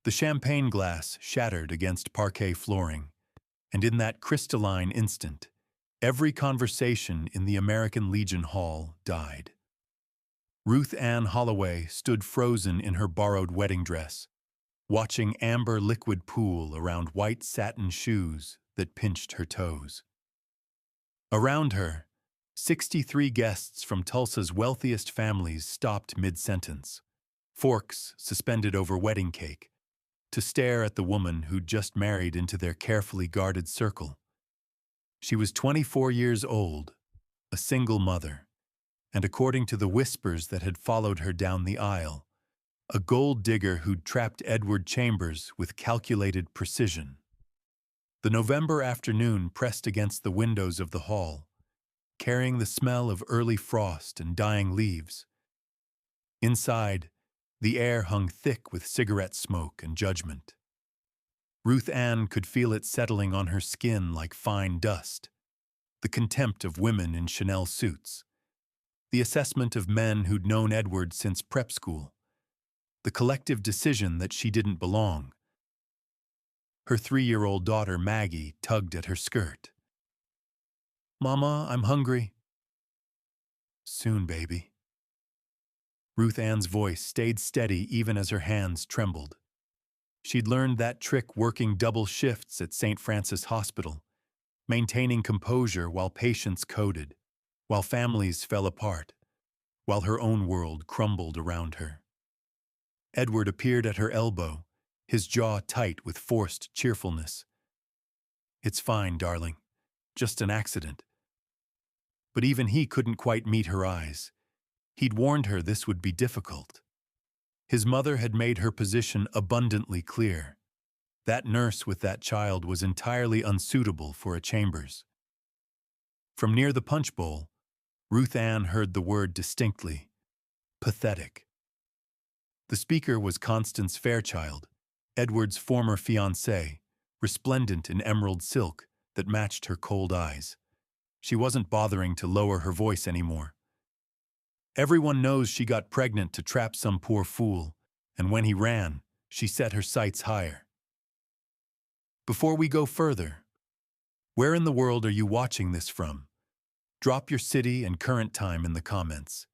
The champagne glass shattered against parquet flooring, and in that crystalline instant, every conversation in the American Legion Hall died. Ruth Ann Holloway stood frozen in her borrowed wedding dress, watching amber liquid pool around white satin shoes that pinched her toes. Around her, 63 guests from Tulsa's wealthiest families stopped mid-sentence, forks suspended over wedding cake, to stare at the woman who'd just married into their carefully guarded circle. She was 24 years old, a single mother, and according to the whispers that had followed her down the aisle, a gold digger who'd trapped Edward Chambers with calculated precision. The November afternoon pressed against the windows of the hall, carrying the smell of early frost and dying leaves. Inside, the air hung thick with cigarette smoke and judgment. Ruth Ann could feel it settling on her skin like fine dust, the contempt of women in Chanel suits, the assessment of men who'd known Edward since prep school, the collective decision that she didn't belong. Her 3-year-old daughter Maggie tugged at her skirt. "Mama, I'm hungry." "Soon, baby." Ruth Ann's voice stayed steady even as her hands trembled. She'd learned that trick working double shifts at St. Francis Hospital, maintaining composure while patients coded, while families fell apart, while her own world crumbled around her. Edward appeared at her elbow, his jaw tight with forced cheerfulness. "It's fine, darling. Just an accident." But even he couldn't quite meet her eyes. He'd warned her this would be difficult. His mother had made her position abundantly clear. That nurse with that child was entirely unsuitable for a Chambers. From near the punch bowl, Ruth Ann heard the word distinctly: pathetic. The speaker was Constance Fairchild, Edward's former fiancée, resplendent in emerald silk that matched her cold eyes. She wasn't bothering to lower her voice anymore. "Everyone knows she got pregnant to trap some poor fool, and when he ran, she set her sights higher. Before we go further, where in the world are you watching this from? Drop your city and current time in the comments.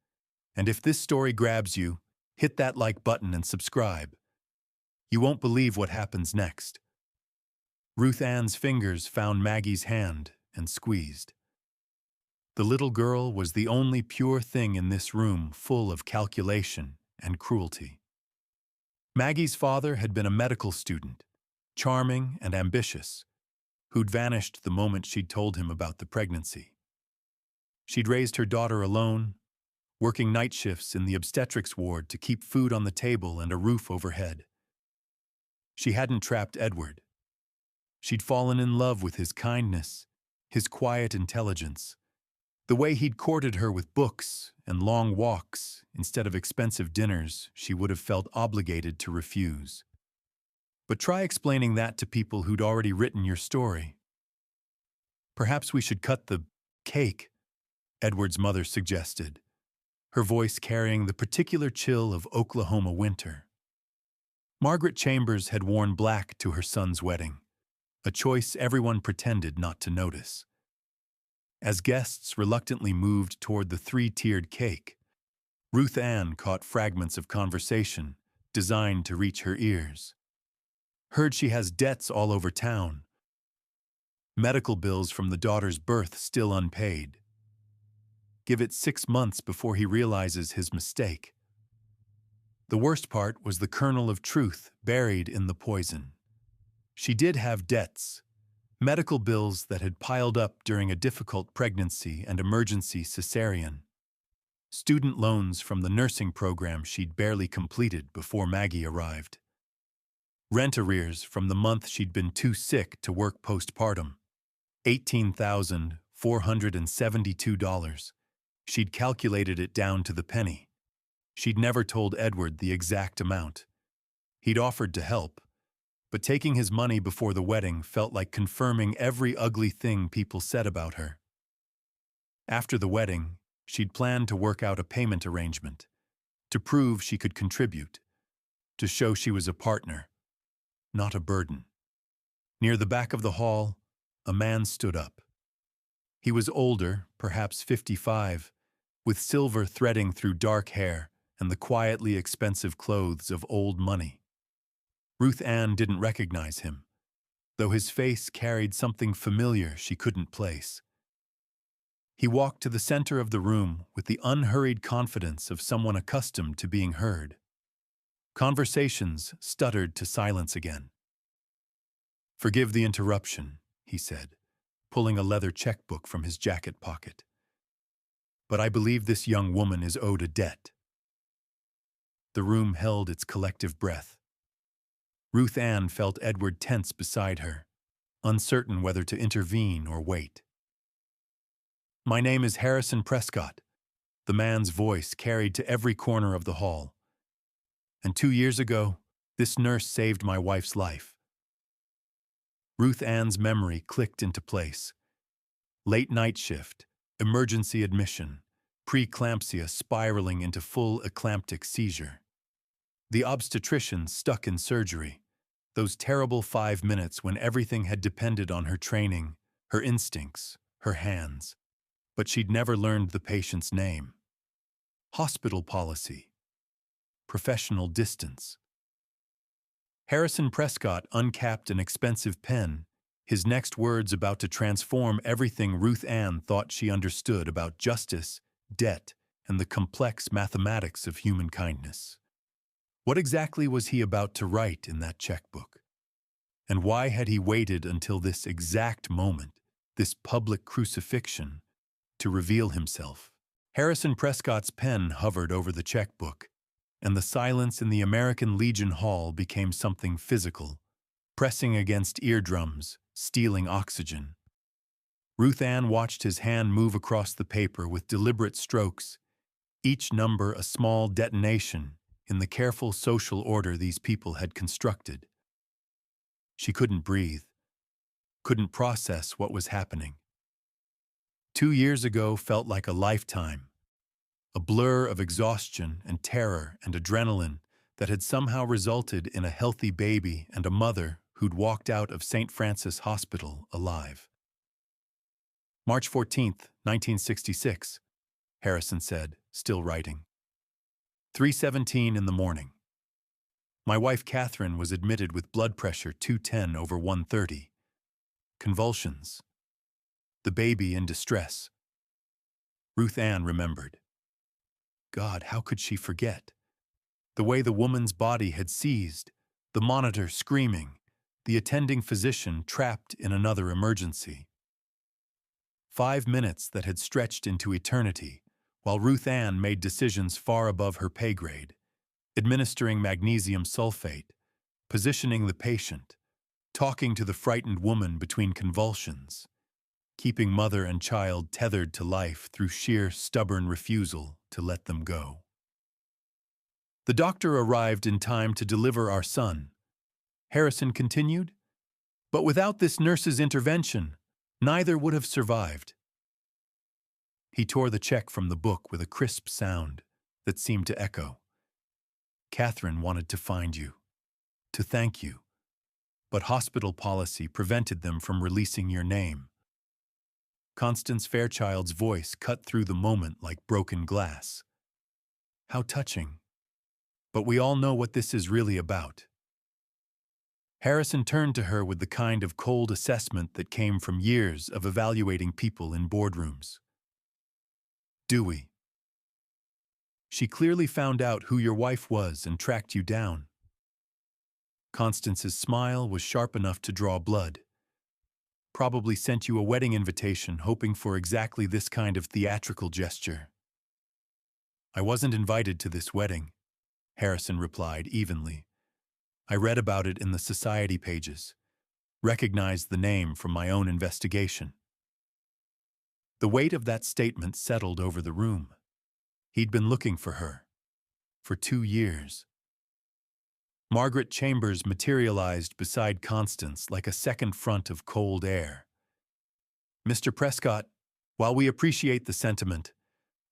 And if this story grabs you, hit that like button and subscribe. You won't believe what happens next." Ruth Ann's fingers found Maggie's hand and squeezed. The little girl was the only pure thing in this room full of calculation and cruelty. Maggie's father had been a medical student, charming and ambitious, who'd vanished the moment she'd told him about the pregnancy. She'd raised her daughter alone, working night shifts in the obstetrics ward to keep food on the table and a roof overhead. She hadn't trapped Edward. She'd fallen in love with his kindness, his quiet intelligence, the way he'd courted her with books and long walks instead of expensive dinners she would have felt obligated to refuse. But try explaining that to people who'd already written your story. "Perhaps we should cut the cake," Edward's mother suggested, her voice carrying the particular chill of Oklahoma winter. Margaret Chambers had worn black to her son's wedding, a choice everyone pretended not to notice. As guests reluctantly moved toward the 3-tiered cake, Ruth Ann caught fragments of conversation designed to reach her ears. "Heard she has debts all over town. Medical bills from the daughter's birth still unpaid. Give it 6 months before he realizes his mistake." The worst part was the kernel of truth buried in the poison. She did have debts. Medical bills that had piled up during a difficult pregnancy and emergency cesarean. Student loans from the nursing program she'd barely completed before Maggie arrived. Rent arrears from the month she'd been too sick to work postpartum. $18,472. She'd calculated it down to the penny. She'd never told Edward the exact amount. He'd offered to help, but taking his money before the wedding felt like confirming every ugly thing people said about her. After the wedding, she'd planned to work out a payment arrangement, to prove she could contribute, to show she was a partner, not a burden. Near the back of the hall, a man stood up. He was older, perhaps 55, with silver threading through dark hair and the quietly expensive clothes of old money. Ruth Ann didn't recognize him, though his face carried something familiar she couldn't place. He walked to the center of the room with the unhurried confidence of someone accustomed to being heard. Conversations stuttered to silence again. "Forgive the interruption," he said, pulling a leather checkbook from his jacket pocket. "But I believe this young woman is owed a debt." The room held its collective breath. Ruth Ann felt Edward tense beside her, uncertain whether to intervene or wait. "My name is Harrison Prescott," the man's voice carried to every corner of the hall. "And 2 years ago, this nurse saved my wife's life." Ruth Ann's memory clicked into place. Late night shift, emergency admission, preeclampsia spiraling into full eclamptic seizure. The obstetrician stuck in surgery. Those terrible 5 minutes when everything had depended on her training, her instincts, her hands. But she'd never learned the patient's name. Hospital policy. Professional distance. Harrison Prescott uncapped an expensive pen, his next words about to transform everything Ruth Ann thought she understood about justice, debt, and the complex mathematics of human kindness. What exactly was he about to write in that checkbook? And why had he waited until this exact moment, this public crucifixion, to reveal himself? Harrison Prescott's pen hovered over the checkbook, and the silence in the American Legion Hall became something physical, pressing against eardrums, stealing oxygen. Ruth Ann watched his hand move across the paper with deliberate strokes, each number a small detonation in the careful social order these people had constructed. She couldn't breathe, couldn't process what was happening. 2 years ago felt like a lifetime, a blur of exhaustion and terror and adrenaline that had somehow resulted in a healthy baby and a mother who'd walked out of St. Francis Hospital alive. "March 14th, 1966, Harrison said, still writing. 3:17 in the morning. My wife Catherine was admitted with blood pressure 210/130. Convulsions. The baby in distress." Ruth Ann remembered. God, how could she forget? The way the woman's body had seized, the monitor screaming, the attending physician trapped in another emergency. 5 minutes that had stretched into eternity, while Ruth Ann made decisions far above her pay grade, administering magnesium sulfate, positioning the patient, talking to the frightened woman between convulsions, keeping mother and child tethered to life through sheer stubborn refusal to let them go. "The doctor arrived in time to deliver our son," Harrison continued. "But without this nurse's intervention, neither would have survived." He tore the check from the book with a crisp sound that seemed to echo. "Catherine wanted to find you, to thank you, but hospital policy prevented them from releasing your name." Constance Fairchild's voice cut through the moment like broken glass. How touching. But we all know what this is really about. Harrison turned to her with the kind of cold assessment that came from years of evaluating people in boardrooms. "Do we? She clearly found out who your wife was and tracked you down." Constance's smile was sharp enough to draw blood. "Probably sent you a wedding invitation hoping for exactly this kind of theatrical gesture." "I wasn't invited to this wedding," Harrison replied evenly. "I read about it in the society pages, recognized the name from my own investigation." The weight of that statement settled over the room. He'd been looking for her. For 2 years. Margaret Chambers materialized beside Constance like a second front of cold air. "Mr. Prescott, while we appreciate the sentiment,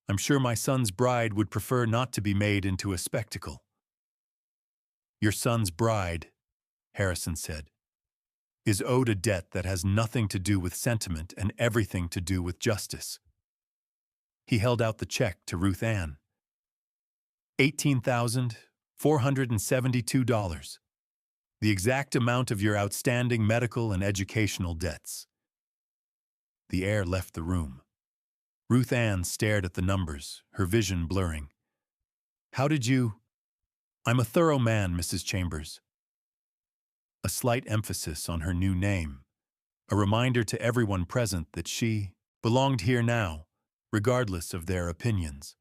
I'm sure my son's bride would prefer not to be made into a spectacle." "Your son's bride," Harrison said, is owed a debt that has nothing to do with sentiment and everything to do with justice. He held out the check to Ruth Ann. $18,472. The exact amount of your outstanding medical and educational debts. The heir left the room. Ruth Ann stared at the numbers, her vision blurring. How did you— I'm a thorough man, Mrs. Chambers. A slight emphasis on her new name, a reminder to everyone present that she belonged here now, regardless of their opinions.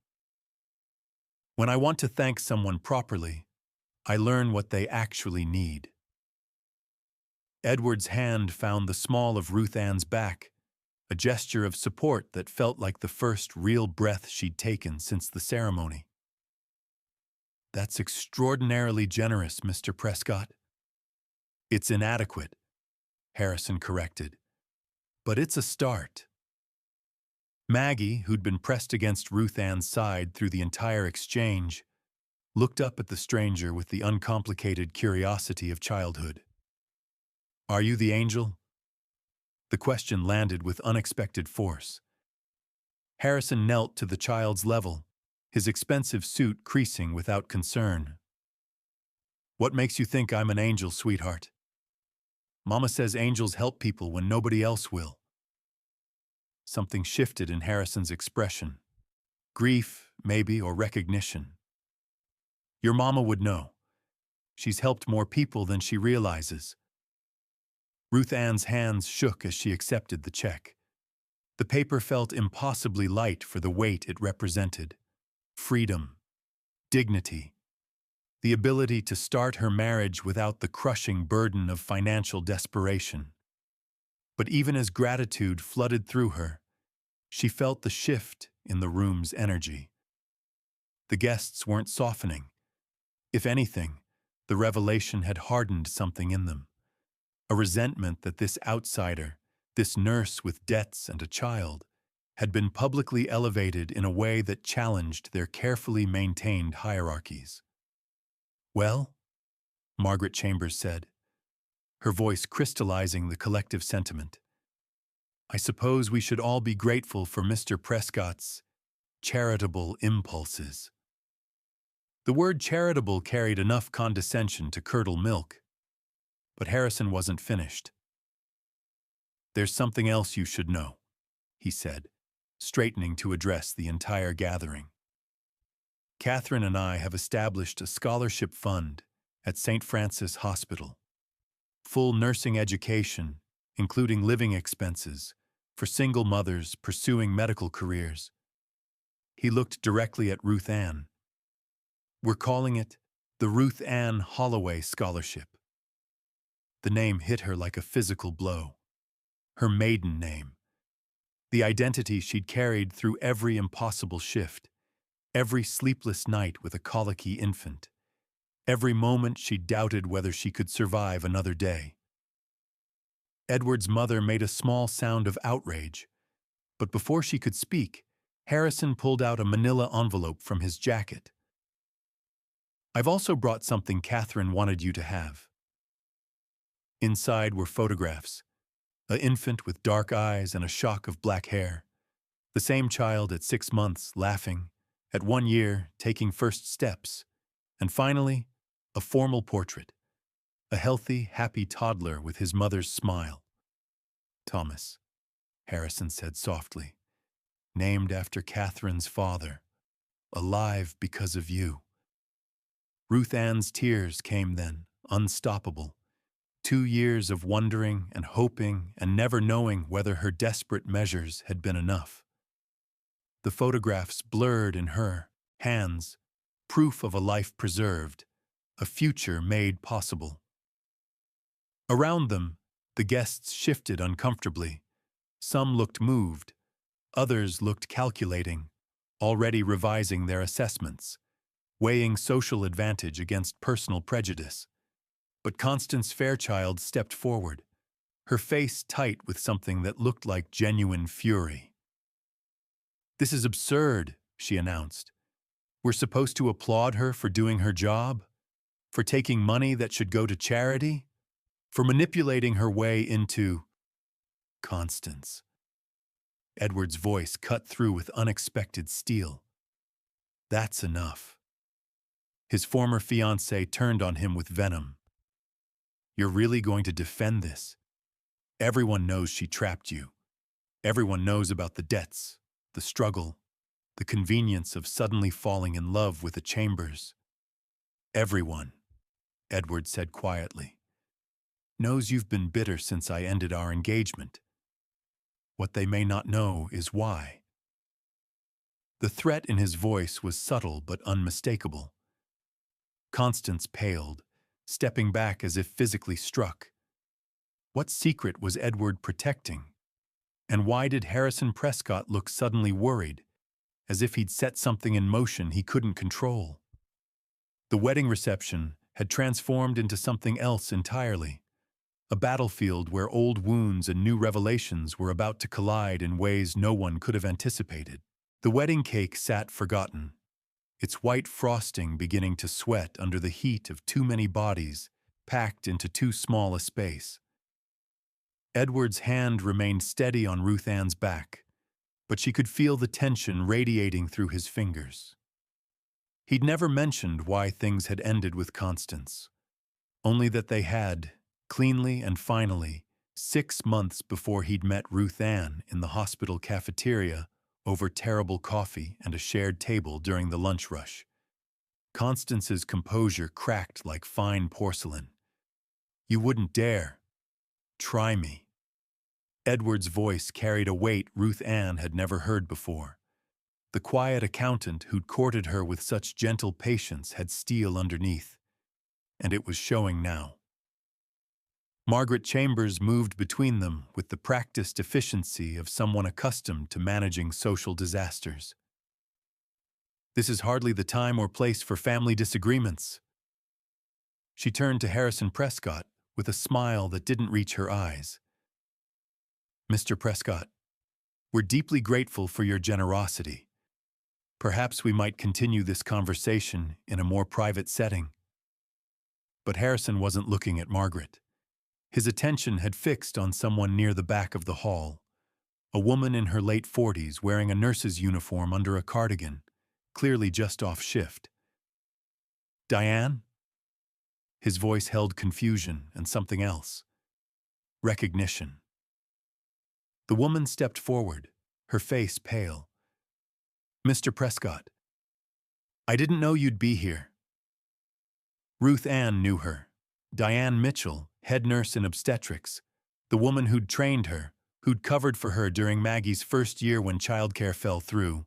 When I want to thank someone properly, I learn what they actually need. Edward's hand found the small of Ruth Ann's back, a gesture of support that felt like the first real breath she'd taken since the ceremony. That's extraordinarily generous, Mr. Prescott. It's inadequate, Harrison corrected, but it's a start. Maggie, who'd been pressed against Ruth Ann's side through the entire exchange, looked up at the stranger with the uncomplicated curiosity of childhood. Are you the angel? The question landed with unexpected force. Harrison knelt to the child's level, his expensive suit creasing without concern. What makes you think I'm an angel, sweetheart? Mama says angels help people when nobody else will. Something shifted in Harrison's expression. Grief, maybe, or recognition. Your mama would know. She's helped more people than she realizes. Ruth Ann's hands shook as she accepted the check. The paper felt impossibly light for the weight it represented. Freedom, dignity, the ability to start her marriage without the crushing burden of financial desperation. But even as gratitude flooded through her, she felt the shift in the room's energy. The guests weren't softening. If anything, the revelation had hardened something in them. A resentment that this outsider, this nurse with debts and a child, had been publicly elevated in a way that challenged their carefully maintained hierarchies. Well, Margaret Chambers said, her voice crystallizing the collective sentiment. I suppose we should all be grateful for Mr. Prescott's charitable impulses. The word charitable carried enough condescension to curdle milk. But Harrison wasn't finished. There's something else you should know, he said, straightening to address the entire gathering. Catherine and I have established a scholarship fund at St. Francis Hospital. Full nursing education, including living expenses, for single mothers pursuing medical careers. He looked directly at Ruth Ann. We're calling it the Ruth Ann Holloway Scholarship. The name hit her like a physical blow. Her maiden name. The identity she'd carried through every impossible shift, every sleepless night with a colicky infant, every moment she doubted whether she could survive another day. Edward's mother made a small sound of outrage, but before she could speak, Harrison pulled out a manila envelope from his jacket. I've also brought something Catherine wanted you to have. Inside were photographs, an infant with dark eyes and a shock of black hair, the same child at 6 months laughing, at 1 year taking first steps, and finally, a formal portrait, a healthy, happy toddler with his mother's smile. Thomas, Harrison said softly, named after Catherine's father, alive because of you. Ruth Ann's tears came then, unstoppable. 2 years of wondering and hoping and never knowing whether her desperate measures had been enough. The photographs blurred in her hands, proof of a life preserved, a future made possible. Around them, the guests shifted uncomfortably. Some looked moved, others looked calculating, already revising their assessments, weighing social advantage against personal prejudice. But Constance Fairchild stepped forward, her face tight with something that looked like genuine fury. This is absurd, she announced. We're supposed to applaud her for doing her job? For taking money that should go to charity? for manipulating her way into Constance. Edward's voice cut through with unexpected steel. That's enough. His former fiancée turned on him with venom. You're really going to defend this? Everyone knows she trapped you. Everyone knows about the debts, the struggle, the convenience of suddenly falling in love with a Chambers. Everyone, Edward said quietly, knows you've been bitter since I ended our engagement. What they may not know is why. The threat in his voice was subtle but unmistakable. Constance paled, stepping back as if physically struck. What secret was Edward protecting? And why did Harrison Prescott look suddenly worried, as if he'd set something in motion he couldn't control? The wedding reception had transformed into something else entirely, a battlefield where old wounds and new revelations were about to collide in ways no one could have anticipated. The wedding cake sat forgotten, its white frosting beginning to sweat under the heat of too many bodies packed into too small a space. Edward's hand remained steady on Ruth Ann's back, but she could feel the tension radiating through his fingers. He'd never mentioned why things had ended with Constance, only that they had, cleanly and finally, 6 months before he'd met Ruth Ann in the hospital cafeteria over terrible coffee and a shared table during the lunch rush. Constance's composure cracked like fine porcelain. You wouldn't dare. Try me. Edward's voice carried a weight Ruth Ann had never heard before. The quiet accountant who'd courted her with such gentle patience had steel underneath, and it was showing now. Margaret Chambers moved between them with the practiced efficiency of someone accustomed to managing social disasters. This is hardly the time or place for family disagreements. She turned to Harrison Prescott with a smile that didn't reach her eyes. Mr. Prescott, we're deeply grateful for your generosity. Perhaps we might continue this conversation in a more private setting. But Harrison wasn't looking at Margaret. His attention had fixed on someone near the back of the hall, a woman in her late 40s wearing a nurse's uniform under a cardigan, clearly just off shift. Diane? His voice held confusion and something else. Recognition. The woman stepped forward, her face pale. Mr. Prescott, I didn't know you'd be here. Ruth Ann knew her. Diane Mitchell, head nurse in obstetrics, the woman who'd trained her, who'd covered for her during Maggie's first year when childcare fell through,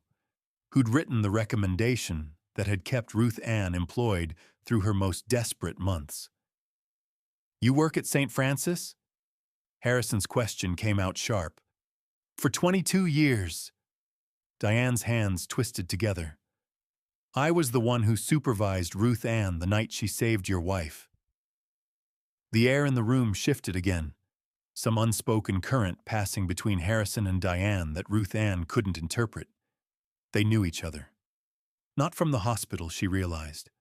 who'd written the recommendation that had kept Ruth Ann employed through her most desperate months. You work at St. Francis? Harrison's question came out sharp. For 22 years. Diane's hands twisted together. I was the one who supervised Ruth Ann the night she saved your wife. The air in the room shifted again, some unspoken current passing between Harrison and Diane that Ruth Ann couldn't interpret. They knew each other. Not from the hospital, she realized,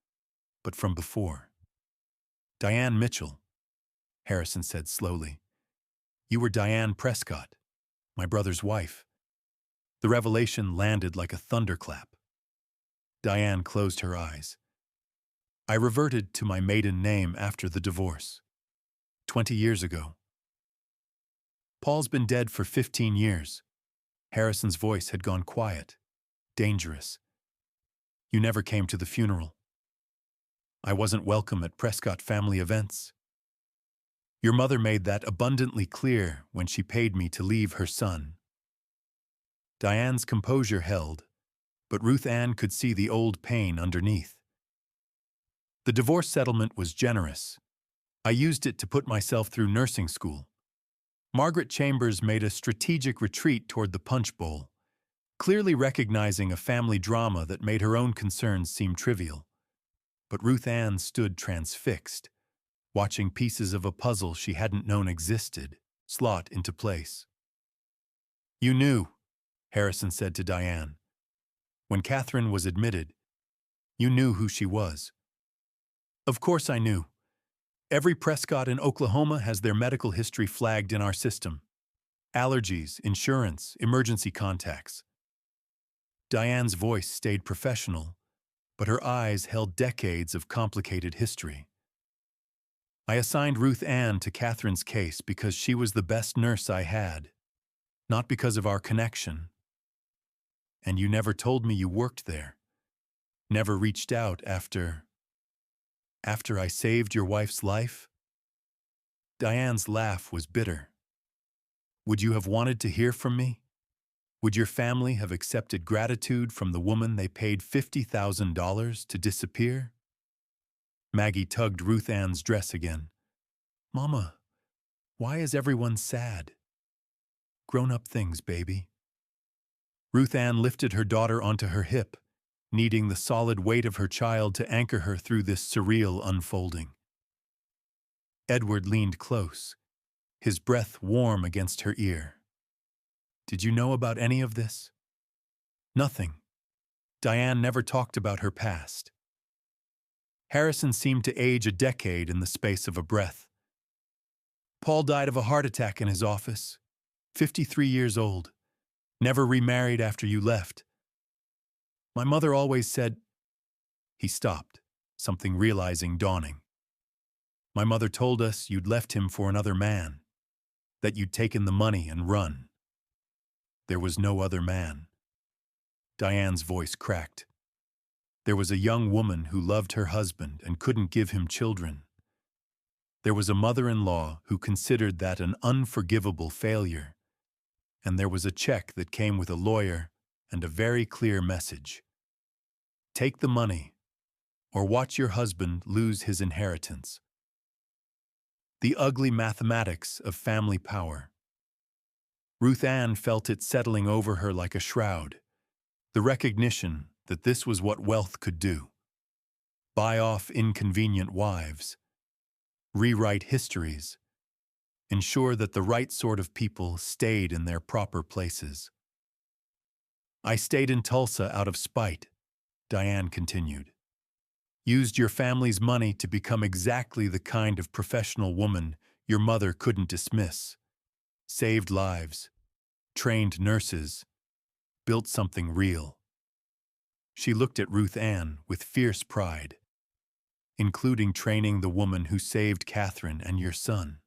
but from before. Diane Mitchell, Harrison said slowly. You were Diane Prescott, my brother's wife. The revelation landed like a thunderclap. Diane closed her eyes. I reverted to my maiden name after the divorce. 20 years ago. Paul's been dead for 15 years. Harrison's voice had gone quiet, dangerous. You never came to the funeral. I wasn't welcome at Prescott family events. Your mother made that abundantly clear when she paid me to leave her son. Diane's composure held, but Ruth Ann could see the old pain underneath. The divorce settlement was generous. I used it to put myself through nursing school. Margaret Chambers made a strategic retreat toward the punch bowl, clearly recognizing a family drama that made her own concerns seem trivial. But Ruth Ann stood transfixed, watching pieces of a puzzle she hadn't known existed slot into place. You knew, Harrison said to Diane. When Catherine was admitted, you knew who she was. Of course I knew. Every Prescott in Oklahoma has their medical history flagged in our system. Allergies, insurance, emergency contacts. Diane's voice stayed professional, but her eyes held decades of complicated history. I assigned Ruth Ann to Catherine's case because she was the best nurse I had, not because of our connection. And you never told me you worked there. Never reached out after I saved your wife's life? Diane's laugh was bitter. Would you have wanted to hear from me? Would your family have accepted gratitude from the woman they paid $50,000 to disappear? Maggie tugged Ruth Ann's dress again. Mama, why is everyone sad? Grown-up things, baby. Ruth Ann lifted her daughter onto her hip, needing the solid weight of her child to anchor her through this surreal unfolding. Edward leaned close, his breath warm against her ear. Did you know about any of this? Nothing. Diane never talked about her past. Harrison seemed to age a decade in the space of a breath. Paul died of a heart attack in his office, 53 years old, never remarried after you left. My mother always said... He stopped, something realizing dawning. My mother told us you'd left him for another man, that you'd taken the money and run. There was no other man. Diane's voice cracked. There was a young woman who loved her husband and couldn't give him children. There was a mother-in-law who considered that an unforgivable failure. And there was a check that came with a lawyer and a very clear message. Take the money, or watch your husband lose his inheritance. The ugly mathematics of family power. Ruth Ann felt it settling over her like a shroud, the recognition that this was what wealth could do. Buy off inconvenient wives, rewrite histories, ensure that the right sort of people stayed in their proper places. I stayed in Tulsa out of spite, Diane continued. Used your family's money to become exactly the kind of professional woman your mother couldn't dismiss. Saved lives, trained nurses, built something real. She looked at Ruth Ann with fierce pride, including training the woman who saved Catherine and your son.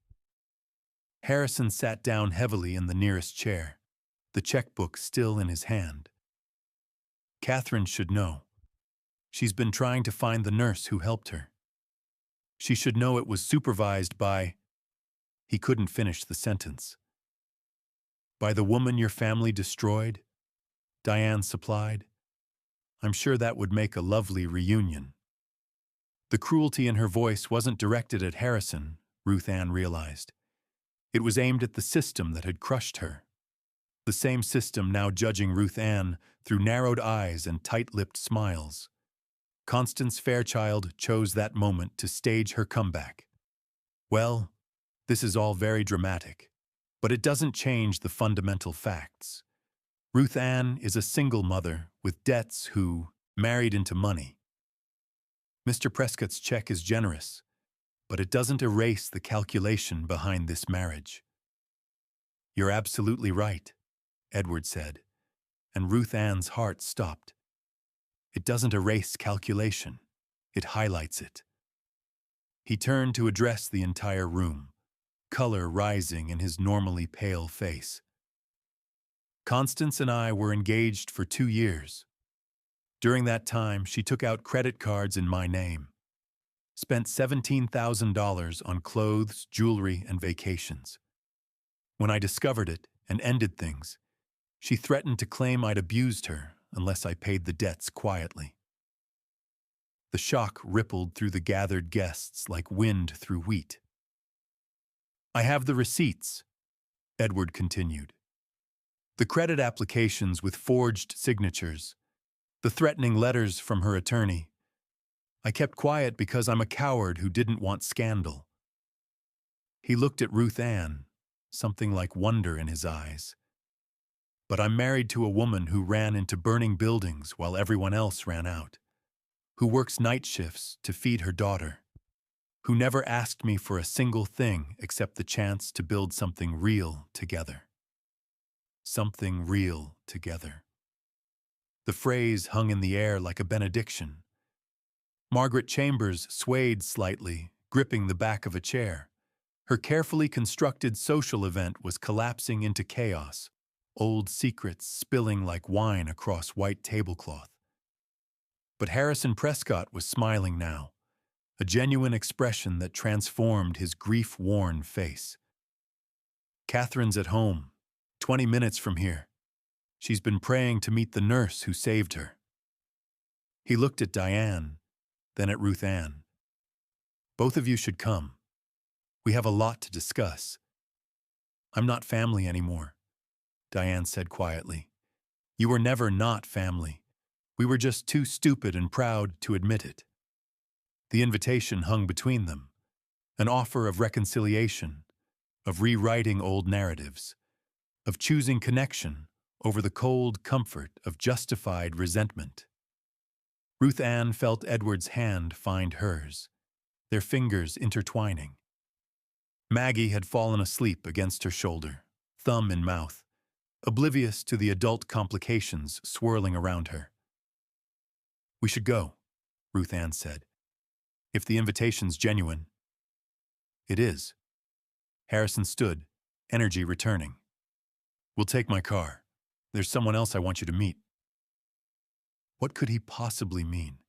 Harrison sat down heavily in the nearest chair, the checkbook still in his hand. Catherine should know. She's been trying to find the nurse who helped her. She should know it was supervised by... He couldn't finish the sentence. By the woman your family destroyed? Diane supplied. I'm sure that would make a lovely reunion. The cruelty in her voice wasn't directed at Harrison, Ruth Ann realized. It was aimed at the system that had crushed her. The same system now judging Ruth Ann through narrowed eyes and tight-lipped smiles. Constance Fairchild chose that moment to stage her comeback. Well, this is all very dramatic, but it doesn't change the fundamental facts. Ruth Ann is a single mother with debts who married into money. Mr. Prescott's check is generous, but it doesn't erase the calculation behind this marriage. You're absolutely right, Edward said, and Ruth Ann's heart stopped. It doesn't erase calculation, it highlights it. He turned to address the entire room, color rising in his normally pale face. Constance and I were engaged for 2 years. During that time, she took out credit cards in my name, spent $17,000 on clothes, jewelry, and vacations. When I discovered it and ended things, she threatened to claim I'd abused her unless I paid the debts quietly. The shock rippled through the gathered guests like wind through wheat. I have the receipts, Edward continued. The credit applications with forged signatures, the threatening letters from her attorney. I kept quiet because I'm a coward who didn't want scandal. He looked at Ruth Ann, something like wonder in his eyes. But I'm married to a woman who ran into burning buildings while everyone else ran out, who works night shifts to feed her daughter, who never asked me for a single thing except the chance to build something real together. Something real together. The phrase hung in the air like a benediction. Margaret Chambers swayed slightly, gripping the back of a chair. Her carefully constructed social event was collapsing into chaos, old secrets spilling like wine across white tablecloth. But Harrison Prescott was smiling now, a genuine expression that transformed his grief-worn face. "Catherine's at home, 20 minutes from here. She's been praying to meet the nurse who saved her." He looked at Diane, then at Ruth Ann. "Both of you should come. We have a lot to discuss." "I'm not family anymore," Diane said quietly. "You were never not family. We were just too stupid and proud to admit it." The invitation hung between them, an offer of reconciliation, of rewriting old narratives, of choosing connection over the cold comfort of justified resentment. Ruth Ann felt Edward's hand find hers, their fingers intertwining. Maggie had fallen asleep against her shoulder, thumb in mouth, oblivious to the adult complications swirling around her. "We should go," Ruth Ann said. "If the invitation's genuine." "It is." Harrison stood, energy returning. "We'll take my car. There's someone else I want you to meet." What could he possibly mean?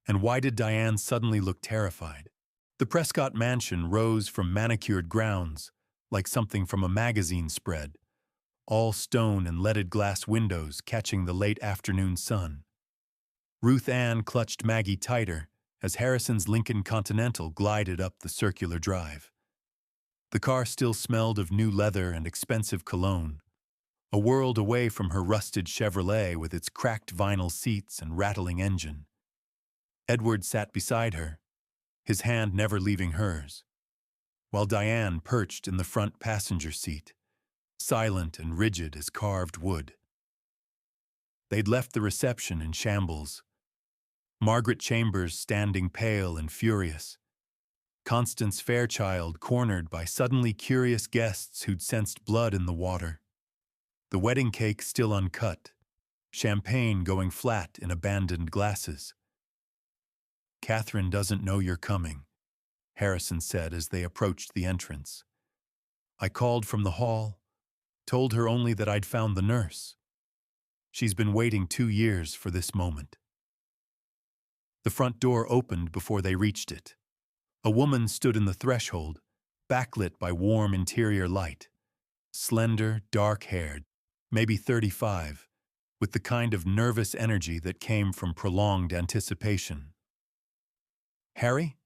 And why did Diane suddenly look terrified? The Prescott mansion rose from manicured grounds, like something from a magazine spread, all stone and leaded glass windows catching the late afternoon sun. Ruth Ann clutched Maggie tighter as Harrison's Lincoln Continental glided up the circular drive. The car still smelled of new leather and expensive cologne, a world away from her rusted Chevrolet with its cracked vinyl seats and rattling engine. Edward sat beside her, his hand never leaving hers, while Diane perched in the front passenger seat, silent and rigid as carved wood. They'd left the reception in shambles. Margaret Chambers standing pale and furious. Constance Fairchild cornered by suddenly curious guests who'd sensed blood in the water. The wedding cake still uncut, champagne going flat in abandoned glasses. "Catherine doesn't know you're coming," Harrison said as they approached the entrance. "I called from the hall, told her only that I'd found the nurse. She's been waiting 2 years for this moment." The front door opened before they reached it. A woman stood in the threshold, backlit by warm interior light. Slender, dark-haired, maybe 35, with the kind of nervous energy that came from prolonged anticipation. "Harry?"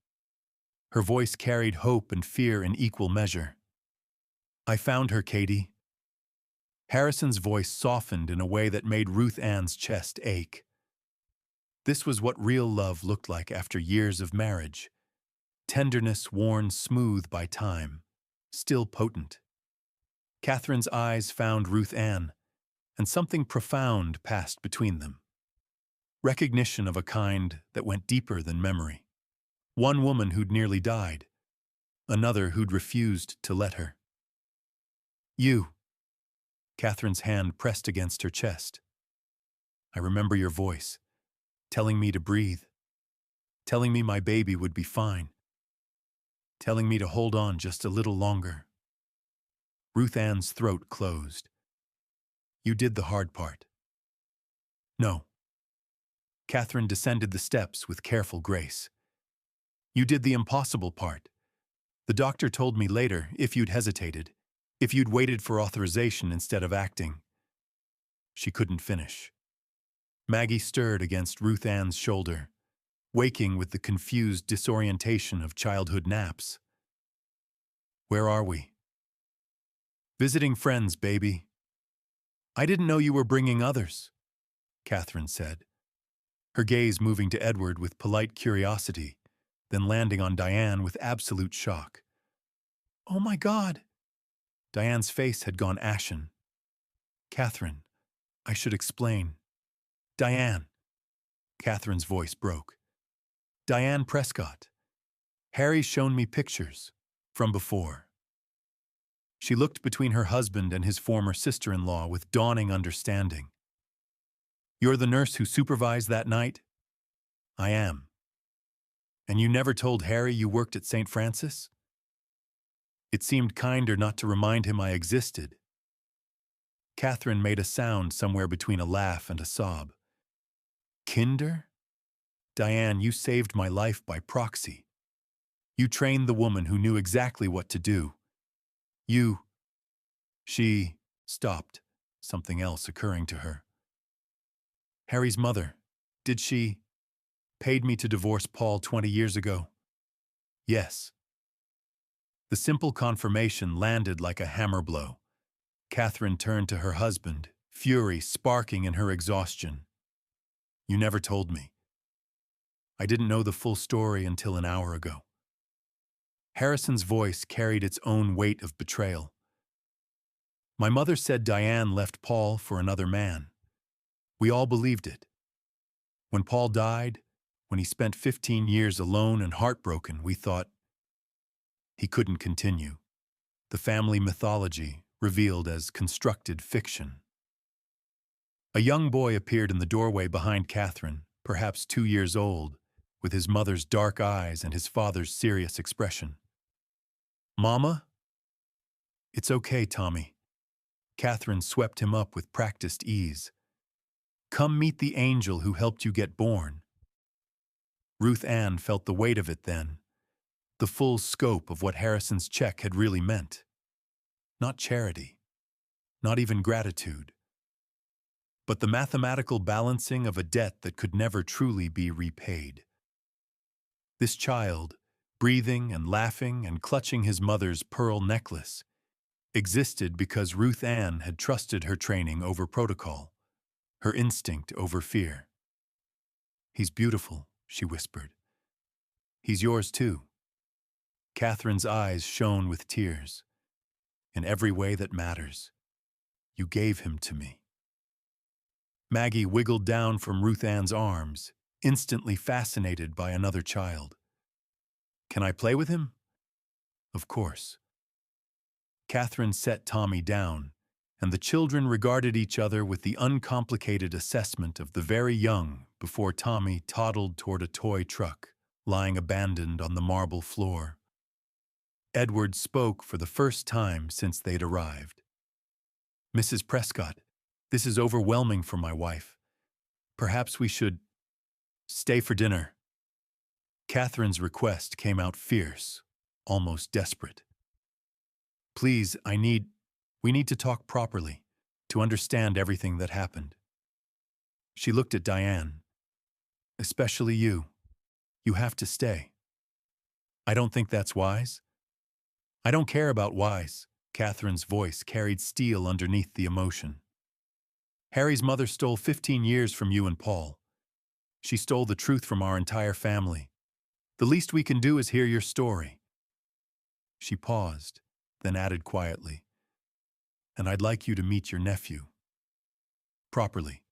Her voice carried hope and fear in equal measure. "I found her, Katie." Harrison's voice softened in a way that made Ruth Ann's chest ache. This was what real love looked like after years of marriage. Tenderness worn smooth by time, still potent. Catherine's eyes found Ruth Ann, and something profound passed between them. Recognition of a kind that went deeper than memory. One woman who'd nearly died, another who'd refused to let her. "You." Catherine's hand pressed against her chest. "I remember your voice, telling me to breathe, telling me my baby would be fine, telling me to hold on just a little longer." Ruth Ann's throat closed. "You did the hard part." "No." Catherine descended the steps with careful grace. "You did the impossible part. The doctor told me later, if you'd hesitated, if you'd waited for authorization instead of acting." She couldn't finish. Maggie stirred against Ruth Ann's shoulder, waking with the confused disorientation of childhood naps. "Where are we?" "Visiting friends, baby." "I didn't know you were bringing others," Catherine said, her gaze moving to Edward with polite curiosity, then landing on Diane with absolute shock. "Oh my God!" Diane's face had gone ashen. "Catherine, I should explain." "Diane." Catherine's voice broke. "Diane Prescott. Harry's shown me pictures from before. She looked between her husband and his former sister-in-law with dawning understanding. You're the nurse who supervised that night? I am. And you never told Harry you worked at St. Francis? It seemed kinder not to remind him I existed. Catherine made a sound somewhere between a laugh and a sob. Kinder? Diane, you saved my life by proxy. You trained the woman who knew exactly what to do. She stopped, something else occurring to her. Harry's mother, did she paid me to divorce Paul 20 years ago? Yes. The simple confirmation landed like a hammer blow. Catherine turned to her husband, fury sparking in her exhaustion. You never told me. I didn't know the full story until an hour ago. Harrison's voice carried its own weight of betrayal. My mother said Diane left Paul for another man. We all believed it. When Paul died, when he spent 15 years alone and heartbroken, we thought he couldn't continue. The family mythology revealed as constructed fiction. A young boy appeared in the doorway behind Catherine, perhaps 2 years old, with his mother's dark eyes and his father's serious expression. Mama? It's okay, Tommy. Catherine swept him up with practiced ease. Come meet the angel who helped you get born. Ruth Ann felt the weight of it then, the full scope of what Harrison's check had really meant. Not charity, not even gratitude, but the mathematical balancing of a debt that could never truly be repaid. This child, breathing and laughing and clutching his mother's pearl necklace, existed because Ruth Ann had trusted her training over protocol, her instinct over fear. He's beautiful, she whispered. He's yours too. Catherine's eyes shone with tears. In every way that matters, you gave him to me. Maggie wiggled down from Ruth Ann's arms, instantly fascinated by another child. Can I play with him? Of course. Catherine set Tommy down, and the children regarded each other with the uncomplicated assessment of the very young before Tommy toddled toward a toy truck, lying abandoned on the marble floor. Edward spoke for the first time since they'd arrived. Mrs. Prescott, this is overwhelming for my wife. Perhaps we should stay for dinner. Catherine's request came out fierce, almost desperate. Please, we need to talk properly, to understand everything that happened. She looked at Diane. Especially you. You have to stay. I don't think that's wise. I don't care about wise. Catherine's voice carried steel underneath the emotion. Harry's mother stole 15 years from you and Paul. She stole the truth from our entire family. The least we can do is hear your story. She paused, then added quietly, and I'd like you to meet your nephew. Properly.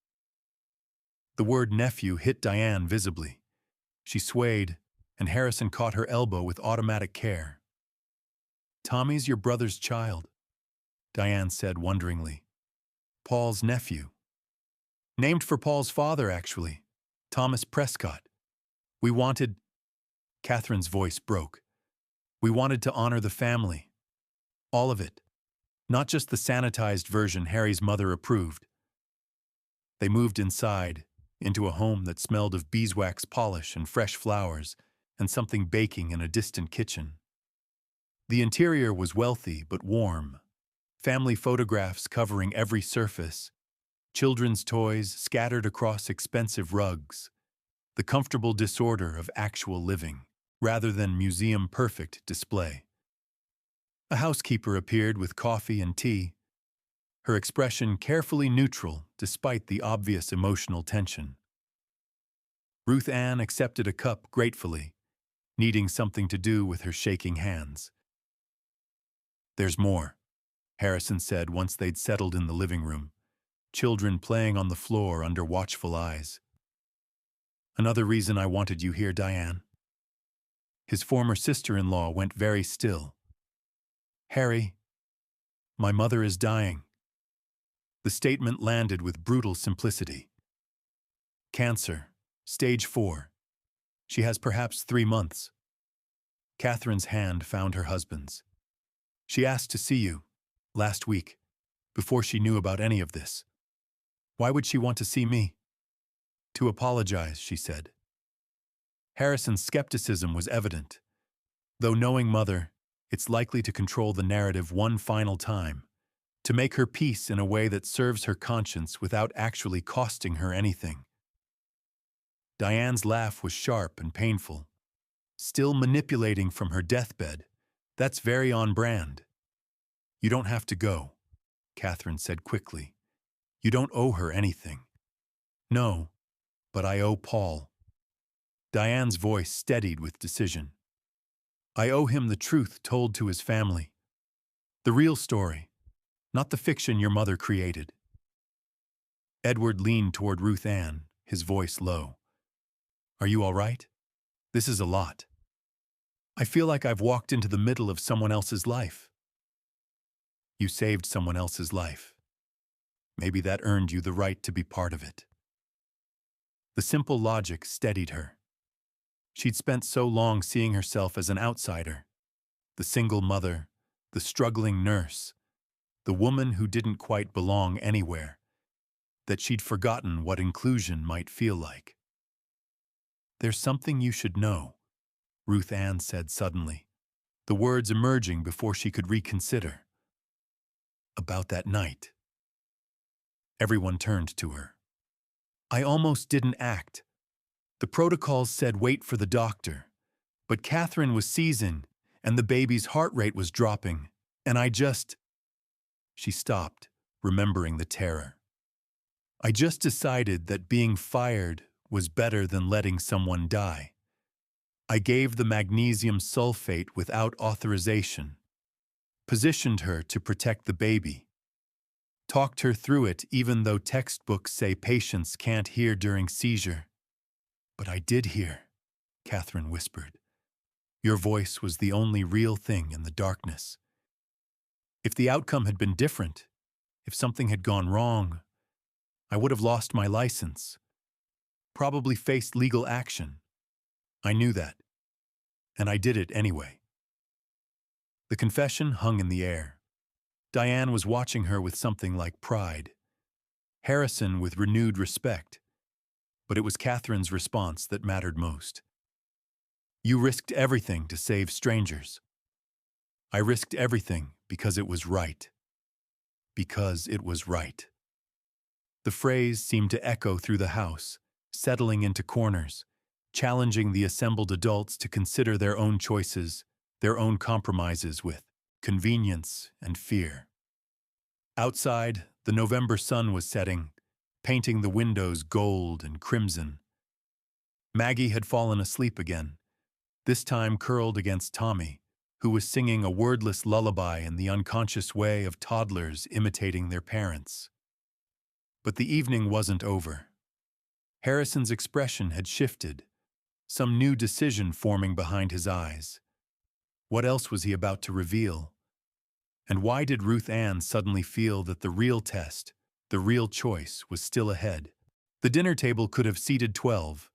The word nephew hit Diane visibly. She swayed, and Harrison caught her elbow with automatic care. Tommy's your brother's child, Diane said wonderingly. Paul's nephew. Named for Paul's father, actually, Thomas Prescott. We wanted... Catherine's voice broke. We wanted to honor the family. All of it. Not just the sanitized version Harry's mother approved. They moved inside, into a home that smelled of beeswax polish and fresh flowers, and something baking in a distant kitchen. The interior was wealthy but warm. Family photographs covering every surface, children's toys scattered across expensive rugs, the comfortable disorder of actual living, rather than museum-perfect display. A housekeeper appeared with coffee and tea, her expression carefully neutral despite the obvious emotional tension. Ruth Ann accepted a cup gratefully, needing something to do with her shaking hands. There's more, Harrison said once they'd settled in the living room, children playing on the floor under watchful eyes. Another reason I wanted you here, Diane. His former sister-in-law went very still. "Harry, my mother is dying." The statement landed with brutal simplicity. "Cancer, stage 4. She has perhaps 3 months." Catherine's hand found her husband's. "She asked to see you, last week, before she knew about any of this." "Why would she want to see me?" "To apologize," she said. Harrison's skepticism was evident. Though knowing mother, it's likely to control the narrative one final time, to make her peace in a way that serves her conscience without actually costing her anything. Diane's laugh was sharp and painful. "Still manipulating from her deathbed. That's very on brand." "You don't have to go," Catherine said quickly. "You don't owe her anything." "No, but I owe Paul." Diane's voice steadied with decision. "I owe him the truth told to his family. The real story, not the fiction your mother created." Edward leaned toward Ruth Ann, his voice low. "Are you all right? This is a lot. I feel like I've walked into the middle of someone else's life." "You saved someone else's life. Maybe that earned you the right to be part of it." The simple logic steadied her. She'd spent so long seeing herself as an outsider, the single mother, the struggling nurse, the woman who didn't quite belong anywhere, that she'd forgotten what inclusion might feel like. "There's something you should know," Ruth Ann said suddenly, the words emerging before she could reconsider. "About that night." Everyone turned to her. "I almost didn't act. The protocols said wait for the doctor, but Catherine was seizing, and the baby's heart rate was dropping, and I just—" She stopped, remembering the terror. "I just decided that being fired was better than letting someone die. I gave the magnesium sulfate without authorization, positioned her to protect the baby, talked her through it even though textbooks say patients can't hear during seizure. But I did hear," Catherine whispered. "Your voice was the only real thing in the darkness. If the outcome had been different, if something had gone wrong, I would have lost my license, probably faced legal action. I knew that, and I did it anyway." The confession hung in the air. Diane was watching her with something like pride. Harrison with renewed respect. But it was Catherine's response that mattered most. "You risked everything to save strangers." "I risked everything because it was right." Because it was right. The phrase seemed to echo through the house, settling into corners, challenging the assembled adults to consider their own choices, their own compromises with convenience and fear. Outside, the November sun was setting, painting the windows gold and crimson. Maggie had fallen asleep again, this time curled against Tommy, who was singing a wordless lullaby in the unconscious way of toddlers imitating their parents. But the evening wasn't over. Harrison's expression had shifted, some new decision forming behind his eyes. What else was he about to reveal? And why did Ruth Ann suddenly feel that the real test, the real choice, was still ahead? The dinner table could have seated 12,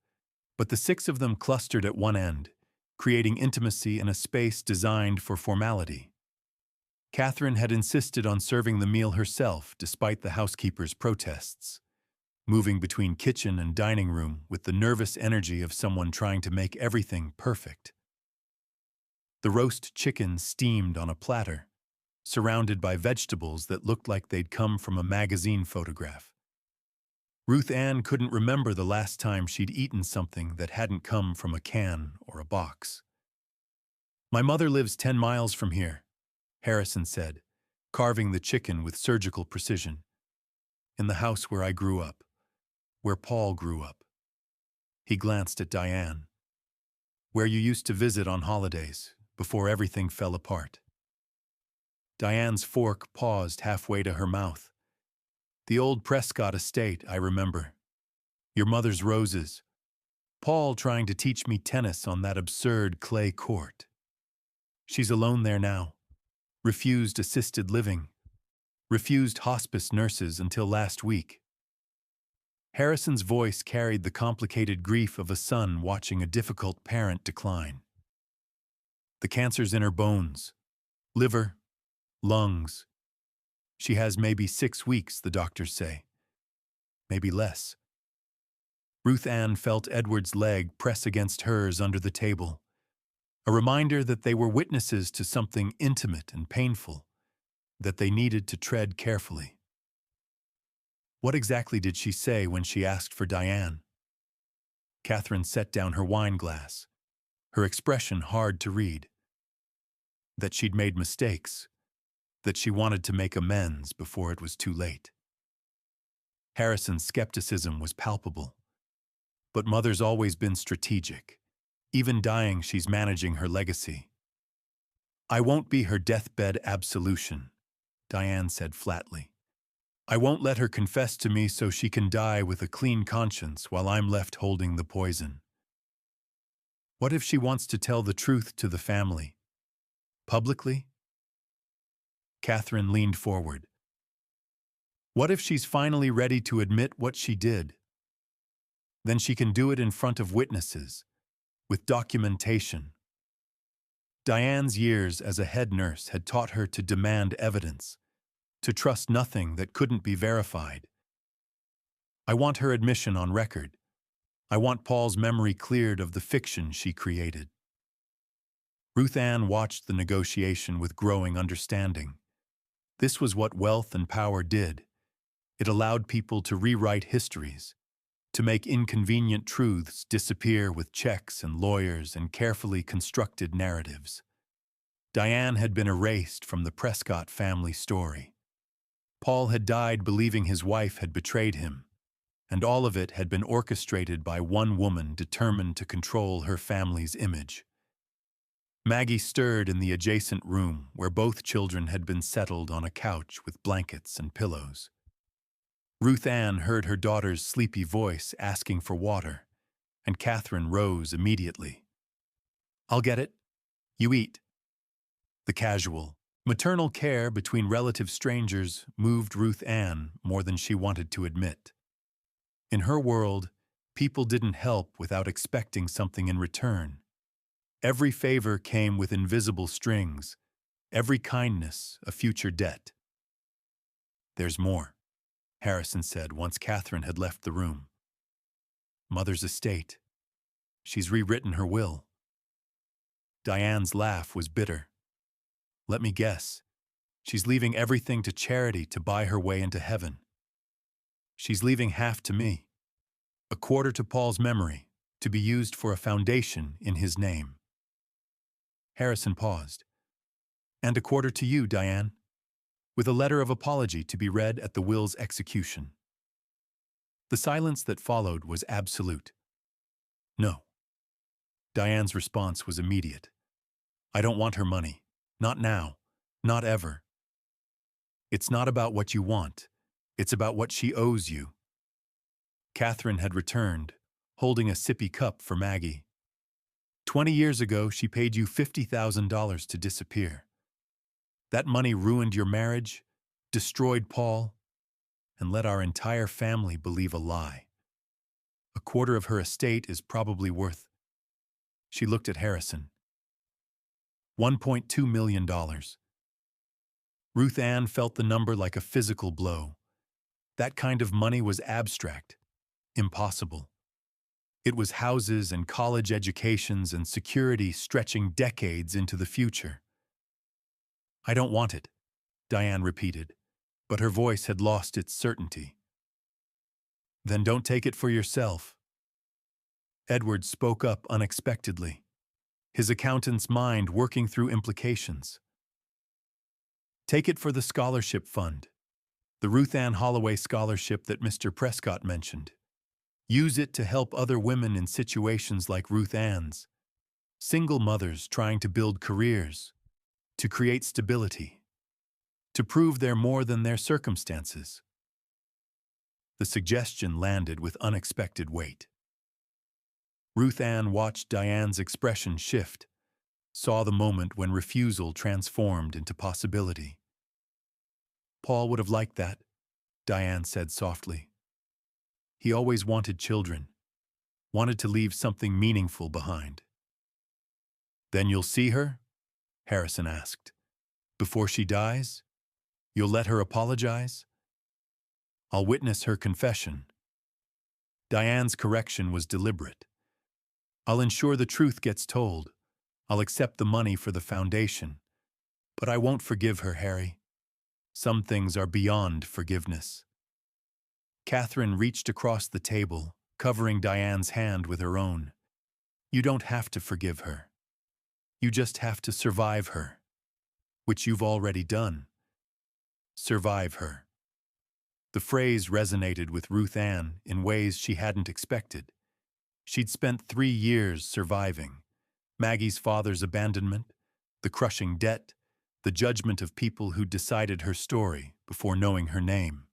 but the 6 of them clustered at one end, creating intimacy in a space designed for formality. Catherine had insisted on serving the meal herself despite the housekeeper's protests, moving between kitchen and dining room with the nervous energy of someone trying to make everything perfect. The roast chicken steamed on a platter, surrounded by vegetables that looked like they'd come from a magazine photograph. Ruth Ann couldn't remember the last time she'd eaten something that hadn't come from a can or a box. "My mother lives 10 miles from here," Harrison said, carving the chicken with surgical precision. "In the house where I grew up, where Paul grew up." He glanced at Diane. "Where you used to visit on holidays, before everything fell apart." Diane's fork paused halfway to her mouth. "The old Prescott estate, I remember. Your mother's roses. Paul trying to teach me tennis on that absurd clay court. She's alone there now. Refused assisted living. Refused hospice nurses until last week. Harrison's voice carried the complicated grief of a son watching a difficult parent decline. The cancer's in her bones. Liver. Lungs. She has maybe 6 weeks, the doctors say. Maybe less. Ruth Ann felt Edward's leg press against hers under the table, a reminder that they were witnesses to something intimate and painful, that they needed to tread carefully. What exactly did she say when she asked for Diane? Catherine set down her wine glass, her expression hard to read. That she'd made mistakes, that she wanted to make amends before it was too late. Harrison's skepticism was palpable. But Mother's always been strategic. Even dying, she's managing her legacy. I won't be her deathbed absolution, Diane said flatly. I won't let her confess to me so she can die with a clean conscience while I'm left holding the poison. What if she wants to tell the truth to the family? Publicly? Catherine leaned forward. What if she's finally ready to admit what she did? Then she can do it in front of witnesses, with documentation. Diane's years as a head nurse had taught her to demand evidence, to trust nothing that couldn't be verified. I want her admission on record. I want Paul's memory cleared of the fiction she created. Ruth Ann watched the negotiation with growing understanding. This was what wealth and power did. It allowed people to rewrite histories, to make inconvenient truths disappear with checks and lawyers and carefully constructed narratives. Diane had been erased from the Prescott family story. Paul had died believing his wife had betrayed him, and all of it had been orchestrated by one woman determined to control her family's image. Maggie stirred in the adjacent room where both children had been settled on a couch with blankets and pillows. Ruth Ann heard her daughter's sleepy voice asking for water, and Catherine rose immediately. I'll get it. You eat. The casual, maternal care between relative strangers moved Ruth Ann more than she wanted to admit. In her world, people didn't help without expecting something in return. Every favor came with invisible strings, every kindness a future debt. There's more, Harrison said once Catherine had left the room. Mother's estate. She's rewritten her will. Diane's laugh was bitter. Let me guess. She's leaving everything to charity to buy her way into heaven. She's leaving half to me, a quarter to Paul's memory, to be used for a foundation in his name. Harrison paused. And a quarter to you, Diane, with a letter of apology to be read at the will's execution. The silence that followed was absolute. No. Diane's response was immediate. I don't want her money. Not now. Not ever. It's not about what you want. It's about what she owes you. Catherine had returned, holding a sippy cup for Maggie. 20 years ago, she paid you $50,000 to disappear. That money ruined your marriage, destroyed Paul, and let our entire family believe a lie. A quarter of her estate is probably worth. She looked at Harrison. $1.2 million. Ruth Ann felt the number like a physical blow. That kind of money was abstract, impossible. It was houses and college educations and security stretching decades into the future. I don't want it, Diane repeated, but her voice had lost its certainty. Then don't take it for yourself. Edward spoke up unexpectedly, his accountant's mind working through implications. Take it for the scholarship fund, the Ruth Ann Holloway scholarship that Mr. Prescott mentioned. Use it to help other women in situations like Ruth Ann's, single mothers trying to build careers, to create stability, to prove they're more than their circumstances. The suggestion landed with unexpected weight. Ruth Ann watched Diane's expression shift, saw the moment when refusal transformed into possibility. Paul would have liked that, Diane said softly. He always wanted children, wanted to leave something meaningful behind. Then you'll see her? Harrison asked. Before she dies? You'll let her apologize? I'll witness her confession. Diane's correction was deliberate. I'll ensure the truth gets told. I'll accept the money for the foundation. But I won't forgive her, Harry. Some things are beyond forgiveness. Catherine reached across the table, covering Diane's hand with her own. You don't have to forgive her. You just have to survive her, which you've already done. Survive her. The phrase resonated with Ruth Ann in ways she hadn't expected. She'd spent 3 years surviving. Maggie's father's abandonment, the crushing debt, the judgment of people who'd decided her story before knowing her name.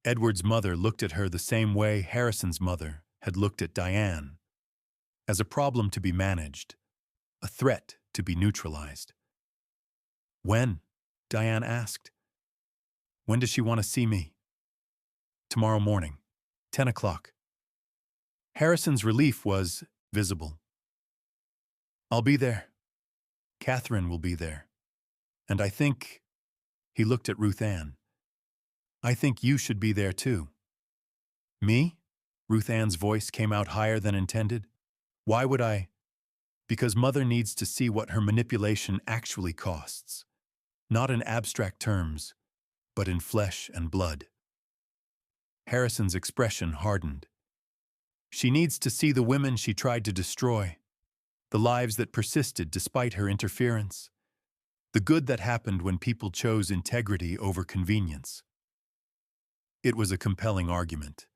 Edward's mother looked at her the same way Harrison's mother had looked at Diane, as a problem to be managed, a threat to be neutralized. When? Diane asked. When does she want to see me? Tomorrow morning, 10 o'clock. Harrison's relief was visible. I'll be there. Catherine will be there. And I think, he looked at Ruth Ann, I think you should be there too. Me? Ruth Ann's voice came out higher than intended. Why would I? Because Mother needs to see what her manipulation actually costs. Not in abstract terms, but in flesh and blood. Harrison's expression hardened. She needs to see the women she tried to destroy, the lives that persisted despite her interference, the good that happened when people chose integrity over convenience. It was a compelling argument,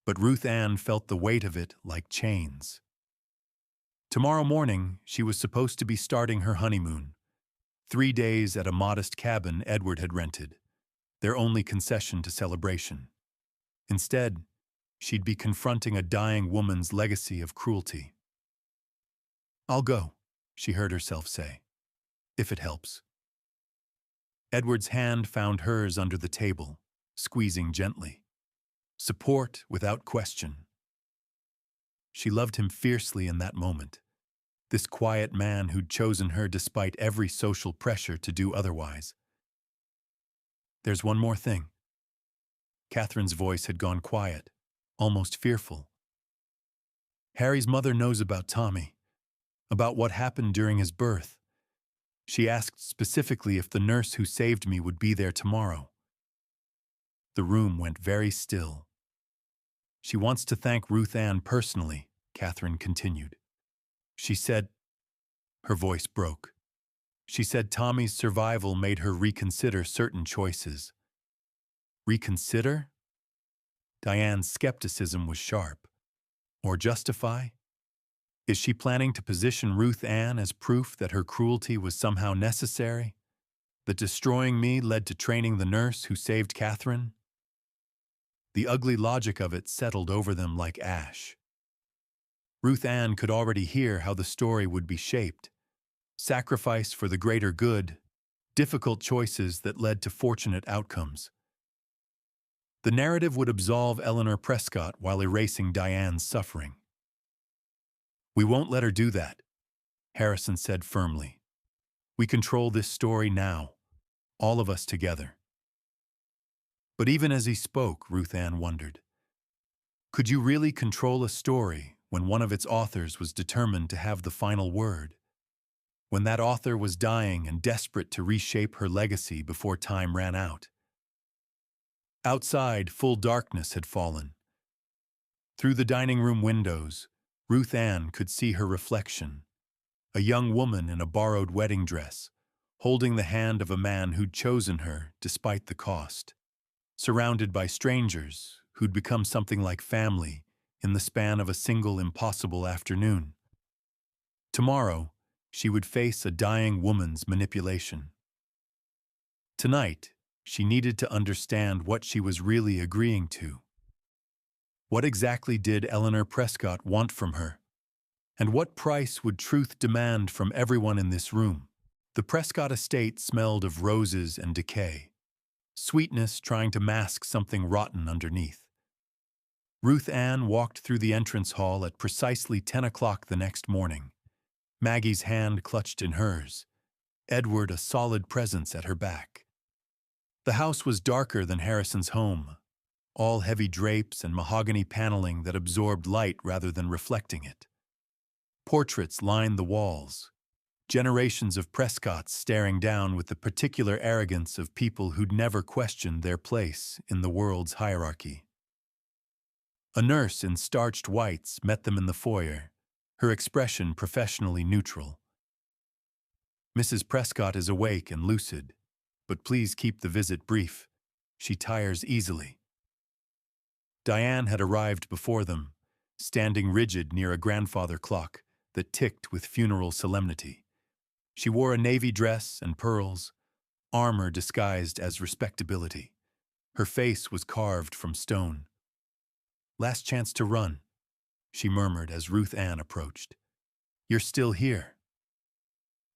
but Ruth Ann felt the weight of it like chains. Tomorrow morning, she was supposed to be starting her honeymoon, 3 days at a modest cabin Edward had rented, their only concession to celebration. Instead, she'd be confronting a dying woman's legacy of cruelty. I'll go, she heard herself say, if it helps. Edward's hand found hers under the table, squeezing gently. Support without question. She loved him fiercely in that moment, this quiet man who'd chosen her despite every social pressure to do otherwise. There's one more thing. Catherine's voice had gone quiet, almost fearful. Harry's mother knows about Tommy, about what happened during his birth. She asked specifically if the nurse who saved me would be there tomorrow. The room went very still. She wants to thank Ruth Ann personally, Catherine continued. She said, her voice broke. She said Tommy's survival made her reconsider certain choices. Reconsider? Diane's skepticism was sharp. Or justify? Is she planning to position Ruth Ann as proof that her cruelty was somehow necessary? That destroying me led to training the nurse who saved Catherine? The ugly logic of it settled over them like ash. Ruth Ann could already hear how the story would be shaped. Sacrifice for the greater good, difficult choices that led to fortunate outcomes. The narrative would absolve Eleanor Prescott while erasing Diane's suffering. We won't let her do that, Harrison said firmly. We control this story now, all of us together. But even as he spoke, Ruth Ann wondered, could you really control a story when one of its authors was determined to have the final word? When that author was dying and desperate to reshape her legacy before time ran out? Outside, full darkness had fallen. Through the dining room windows, Ruth Ann could see her reflection, a young woman in a borrowed wedding dress, holding the hand of a man who'd chosen her despite the cost, surrounded by strangers who'd become something like family in the span of a single impossible afternoon. Tomorrow, she would face a dying woman's manipulation. Tonight, she needed to understand what she was really agreeing to. What exactly did Eleanor Prescott want from her? And what price would truth demand from everyone in this room? The Prescott estate smelled of roses and decay, sweetness trying to mask something rotten underneath. Ruth Ann walked through the entrance hall at precisely 10 o'clock the next morning, Maggie's hand clutched in hers, Edward a solid presence at her back. The house was darker than Harrison's home, all heavy drapes and mahogany paneling that absorbed light rather than reflecting it. Portraits lined the walls, generations of Prescotts staring down with the particular arrogance of people who'd never questioned their place in the world's hierarchy. A nurse in starched whites met them in the foyer, her expression professionally neutral. "Mrs. Prescott is awake and lucid, but please keep the visit brief. She tires easily." Diane had arrived before them, standing rigid near a grandfather clock that ticked with funeral solemnity. She wore a navy dress and pearls, armor disguised as respectability. Her face was carved from stone. "Last chance to run," she murmured as Ruth Ann approached. "You're still here."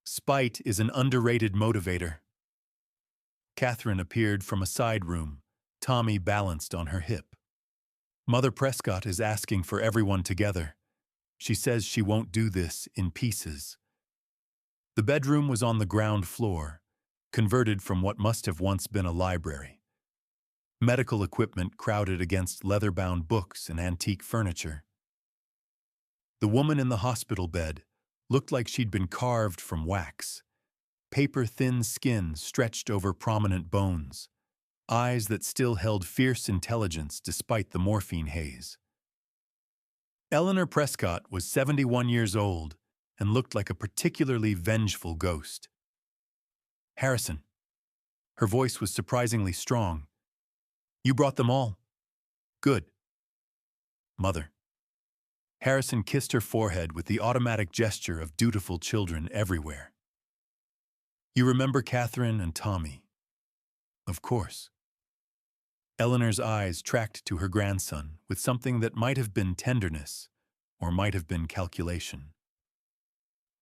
Spite is an underrated motivator. Catherine appeared from a side room, Tommy balanced on her hip. "Mother Prescott is asking for everyone together. She says she won't do this in pieces." The bedroom was on the ground floor, converted from what must have once been a library. Medical equipment crowded against leather-bound books and antique furniture. The woman in the hospital bed looked like she'd been carved from wax. Paper-thin skin stretched over prominent bones, eyes that still held fierce intelligence despite the morphine haze. Eleanor Prescott was 71 years old and looked like a particularly vengeful ghost. "Harrison." Her voice was surprisingly strong. "You brought them all? Good." "Mother." Harrison kissed her forehead with the automatic gesture of dutiful children everywhere. "You remember Catherine and Tommy?" "Of course." Eleanor's eyes tracked to her grandson with something that might have been tenderness or might have been calculation.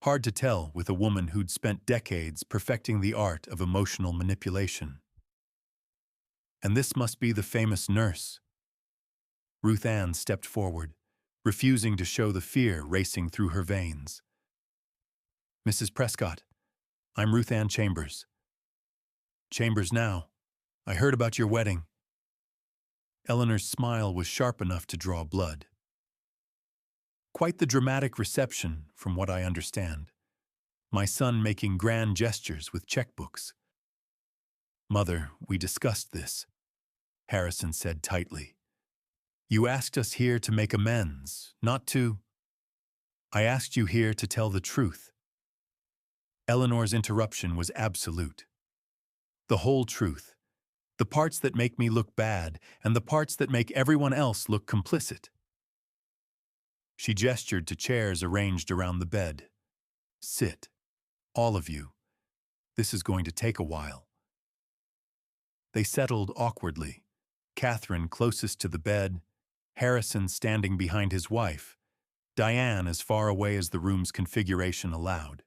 Hard to tell with a woman who'd spent decades perfecting the art of emotional manipulation. "And this must be the famous nurse." Ruth Ann stepped forward, refusing to show the fear racing through her veins. "Mrs. Prescott, I'm Ruth Ann Chambers." "Chambers now. I heard about your wedding." Eleanor's smile was sharp enough to draw blood. "Quite the dramatic reception, from what I understand. My son making grand gestures with checkbooks." "Mother, we discussed this," Harrison said tightly. "You asked us here to make amends, not to—" "I asked you here to tell the truth." Eleanor's interruption was absolute. "The whole truth. The parts that make me look bad, and the parts that make everyone else look complicit." She gestured to chairs arranged around the bed. "Sit. All of you. This is going to take a while." They settled awkwardly, Catherine closest to the bed, Harrison standing behind his wife, Diane as far away as the room's configuration allowed.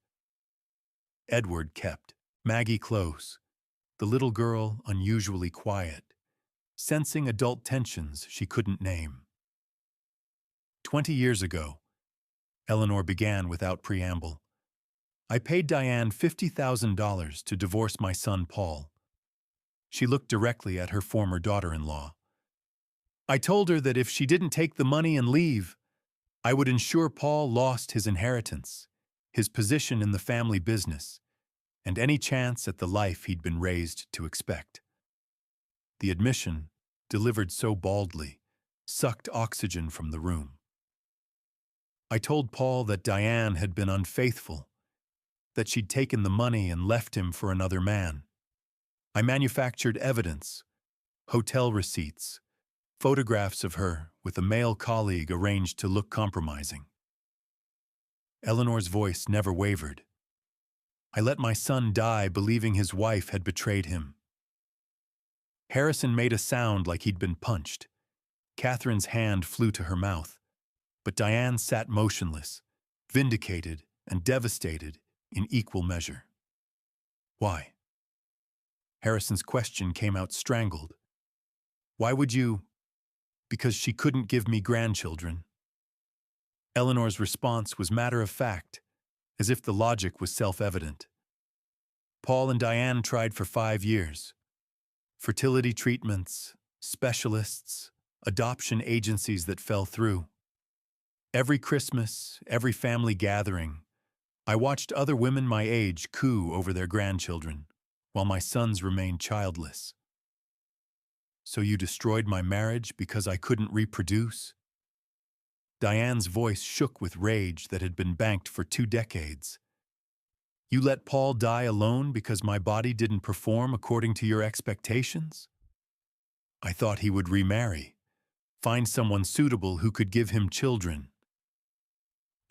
Edward kept Maggie close, the little girl unusually quiet, sensing adult tensions she couldn't name. 20 years ago, Eleanor began without preamble, I paid Diane $50,000 to divorce my son Paul. She looked directly at her former daughter-in-law. I told her that if she didn't take the money and leave, I would ensure Paul lost his inheritance, his position in the family business, and any chance at the life he'd been raised to expect. The admission, delivered so baldly, sucked oxygen from the room. I told Paul that Diane had been unfaithful, that she'd taken the money and left him for another man. I manufactured evidence, hotel receipts, photographs of her with a male colleague arranged to look compromising. Eleanor's voice never wavered. I let my son die believing his wife had betrayed him. Harrison made a sound like he'd been punched. Catherine's hand flew to her mouth, but Diane sat motionless, vindicated and devastated in equal measure. Why? Harrison's question came out strangled. Why would you? Because she couldn't give me grandchildren. Eleanor's response was matter-of-fact, as if the logic was self-evident. Paul and Diane tried for 5 years. Fertility treatments, specialists, adoption agencies that fell through. Every Christmas, every family gathering, I watched other women my age coo over their grandchildren, while my sons remained childless. So you destroyed my marriage because I couldn't reproduce? Diane's voice shook with rage that had been banked for 2 decades. You let Paul die alone because my body didn't perform according to your expectations? I thought he would remarry, find someone suitable who could give him children.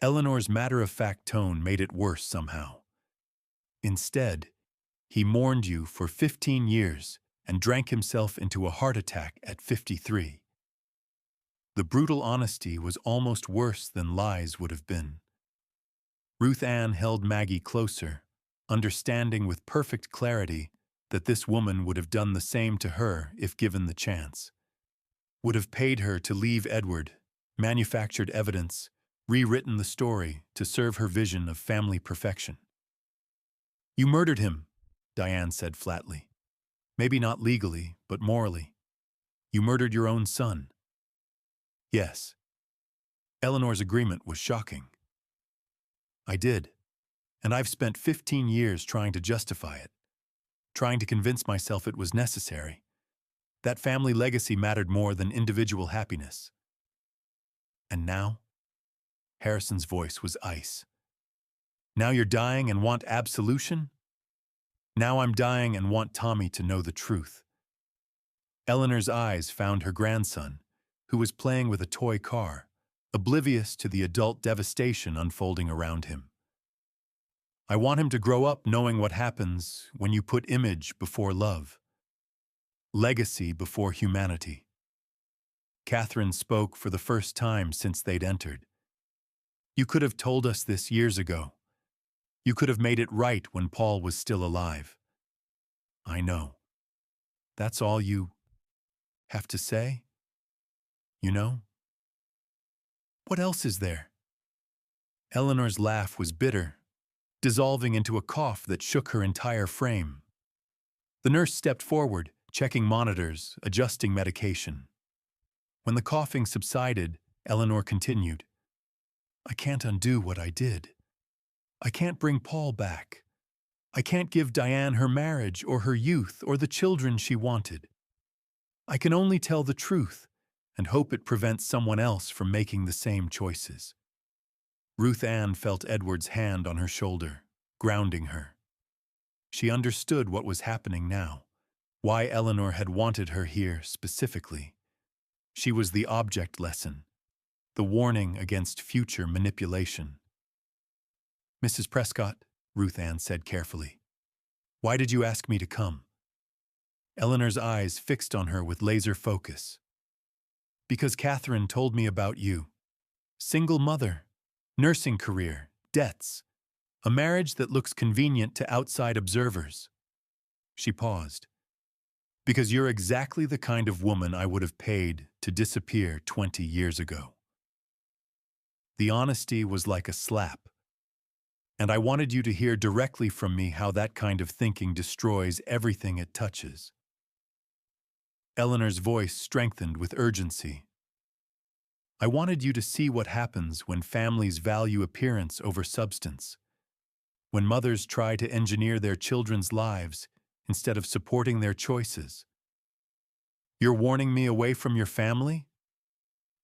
Eleanor's matter-of-fact tone made it worse somehow. Instead, he mourned you for 15 years and drank himself into a heart attack at 53. The brutal honesty was almost worse than lies would have been. Ruth Ann held Maggie closer, understanding with perfect clarity that this woman would have done the same to her if given the chance. Would have paid her to leave Edward, manufactured evidence, rewritten the story to serve her vision of family perfection. You murdered him, Diane said flatly. Maybe not legally, but morally. You murdered your own son. Yes. Eleanor's agreement was shocking. I did, and I've spent 15 years trying to justify it, trying to convince myself it was necessary. That family legacy mattered more than individual happiness. And now? Harrison's voice was ice. Now you're dying and want absolution? Now I'm dying and want Tommy to know the truth. Eleanor's eyes found her grandson, who was playing with a toy car, oblivious to the adult devastation unfolding around him. I want him to grow up knowing what happens when you put image before love, legacy before humanity. Catherine spoke for the first time since they'd entered. You could have told us this years ago. You could have made it right when Paul was still alive. I know. That's all you have to say? You know? What else is there? Eleanor's laugh was bitter, dissolving into a cough that shook her entire frame. The nurse stepped forward, checking monitors, adjusting medication. When the coughing subsided, Eleanor continued, I can't undo what I did. I can't bring Paul back. I can't give Diane her marriage or her youth or the children she wanted. I can only tell the truth and hope it prevents someone else from making the same choices. Ruth Ann felt Edward's hand on her shoulder, grounding her. She understood what was happening now, why Eleanor had wanted her here specifically. She was the object lesson, the warning against future manipulation. Mrs. Prescott, Ruth Ann said carefully, why did you ask me to come? Eleanor's eyes fixed on her with laser focus. Because Catherine told me about you. Single mother, nursing career, debts, a marriage that looks convenient to outside observers. She paused. Because you're exactly the kind of woman I would have paid to disappear 20 years ago. The honesty was like a slap. And I wanted you to hear directly from me how that kind of thinking destroys everything it touches. Eleanor's voice strengthened with urgency. I wanted you to see what happens when families value appearance over substance, when mothers try to engineer their children's lives instead of supporting their choices. You're warning me away from your family?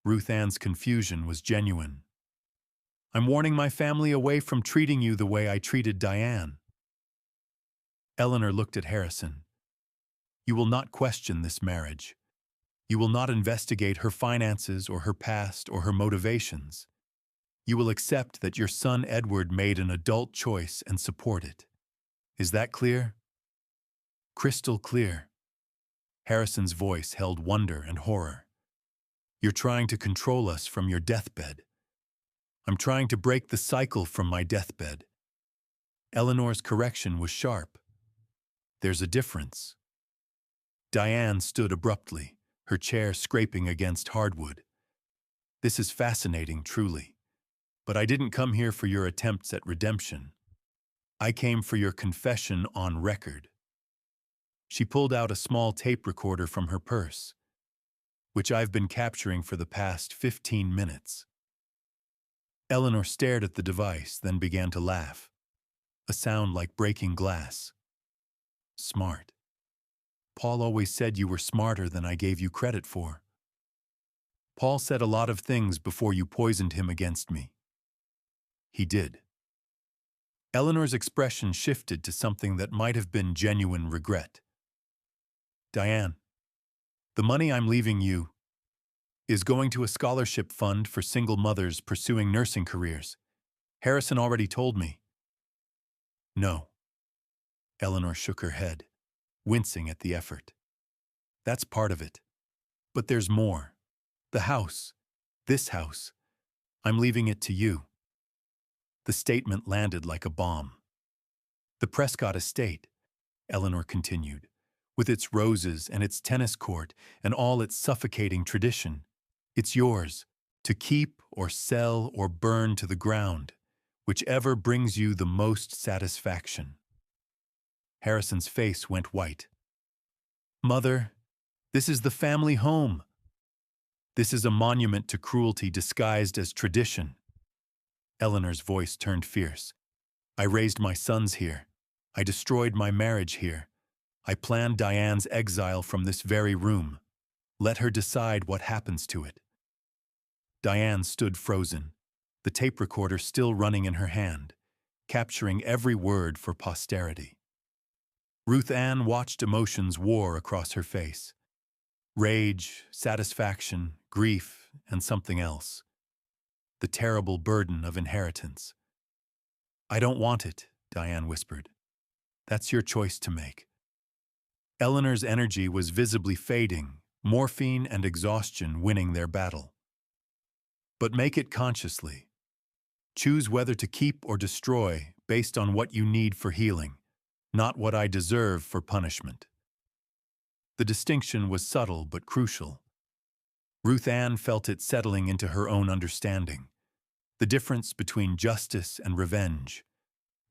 Ruth Ann's confusion was genuine. I'm warning my family away from treating you the way I treated Diane. Eleanor looked at Harrison. You will not question this marriage. You will not investigate her finances or her past or her motivations. You will accept that your son Edward made an adult choice and support it. Is that clear? Crystal clear. Harrison's voice held wonder and horror. You're trying to control us from your deathbed. I'm trying to break the cycle from my deathbed. Eleanor's correction was sharp. There's a difference. Diane stood abruptly, her chair scraping against hardwood. This is fascinating, truly. But I didn't come here for your attempts at redemption. I came for your confession on record. She pulled out a small tape recorder from her purse, which I've been capturing for the past 15 minutes. Eleanor stared at the device, then began to laugh. A sound like breaking glass. Smart. Paul always said you were smarter than I gave you credit for. Paul said a lot of things before you poisoned him against me. He did. Eleanor's expression shifted to something that might have been genuine regret. Diane, the money I'm leaving you is going to a scholarship fund for single mothers pursuing nursing careers. Harrison already told me. No. Eleanor shook her head, wincing at the effort. That's part of it. But there's more. The house. This house. I'm leaving it to you. The statement landed like a bomb. The Prescott estate, Eleanor continued, with its roses and its tennis court and all its suffocating tradition. It's yours, to keep or sell or burn to the ground, whichever brings you the most satisfaction. Harrison's face went white. Mother, this is the family home. This is a monument to cruelty disguised as tradition. Eleanor's voice turned fierce. I raised my sons here. I destroyed my marriage here. I planned Diane's exile from this very room. Let her decide what happens to it. Diane stood frozen, the tape recorder still running in her hand, capturing every word for posterity. Ruth Ann watched emotions war across her face. Rage, satisfaction, grief, and something else. The terrible burden of inheritance. I don't want it, Diane whispered. That's your choice to make. Eleanor's energy was visibly fading, morphine and exhaustion winning their battle. But make it consciously. Choose whether to keep or destroy based on what you need for healing, not what I deserve for punishment. The distinction was subtle but crucial. Ruth Ann felt it settling into her own understanding. The difference between justice and revenge,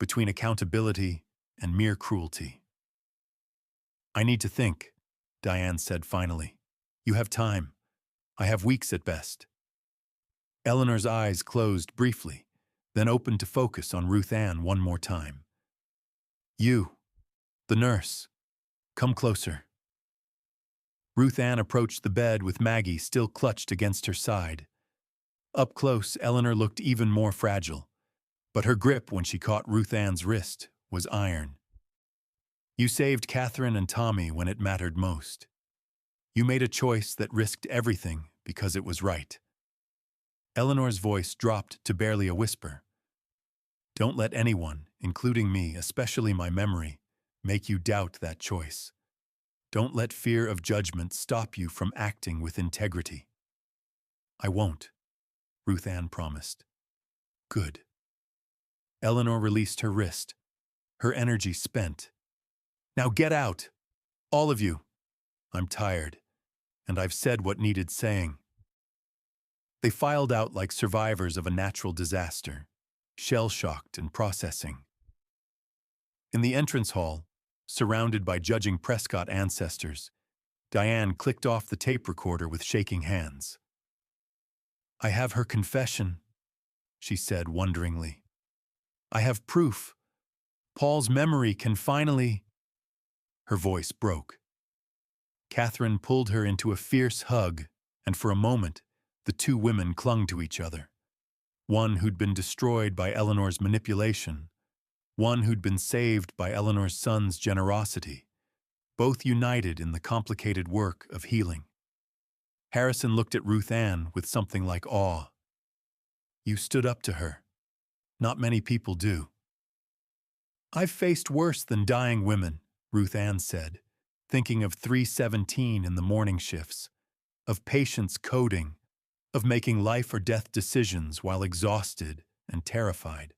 between accountability and mere cruelty. I need to think, Diane said finally. You have time. I have weeks at best. Eleanor's eyes closed briefly, then opened to focus on Ruth Ann one more time. You, the nurse, come closer. Ruth Ann approached the bed with Maggie still clutched against her side. Up close, Eleanor looked even more fragile, but her grip when she caught Ruth Ann's wrist was iron. You saved Catherine and Tommy when it mattered most. You made a choice that risked everything because it was right. Eleanor's voice dropped to barely a whisper. Don't let anyone, including me, especially my memory, make you doubt that choice. Don't let fear of judgment stop you from acting with integrity. I won't, Ruth Ann promised. Good. Eleanor released her wrist, her energy spent. Now get out, all of you. I'm tired, and I've said what needed saying. They filed out like survivors of a natural disaster, shell-shocked and processing. In the entrance hall, surrounded by judging Prescott ancestors, Diane clicked off the tape recorder with shaking hands. I have her confession, she said wonderingly. I have proof. Paul's memory can finally... Her voice broke. Catherine pulled her into a fierce hug, and for a moment, the two women clung to each other. One who'd been destroyed by Eleanor's manipulation, one who'd been saved by Eleanor's son's generosity, both united in the complicated work of healing. Harrison looked at Ruth Ann with something like awe. You stood up to her. Not many people do. I've faced worse than dying women, Ruth Ann said, thinking of 317 in the morning shifts, of patients coding, of making life or death decisions while exhausted and terrified.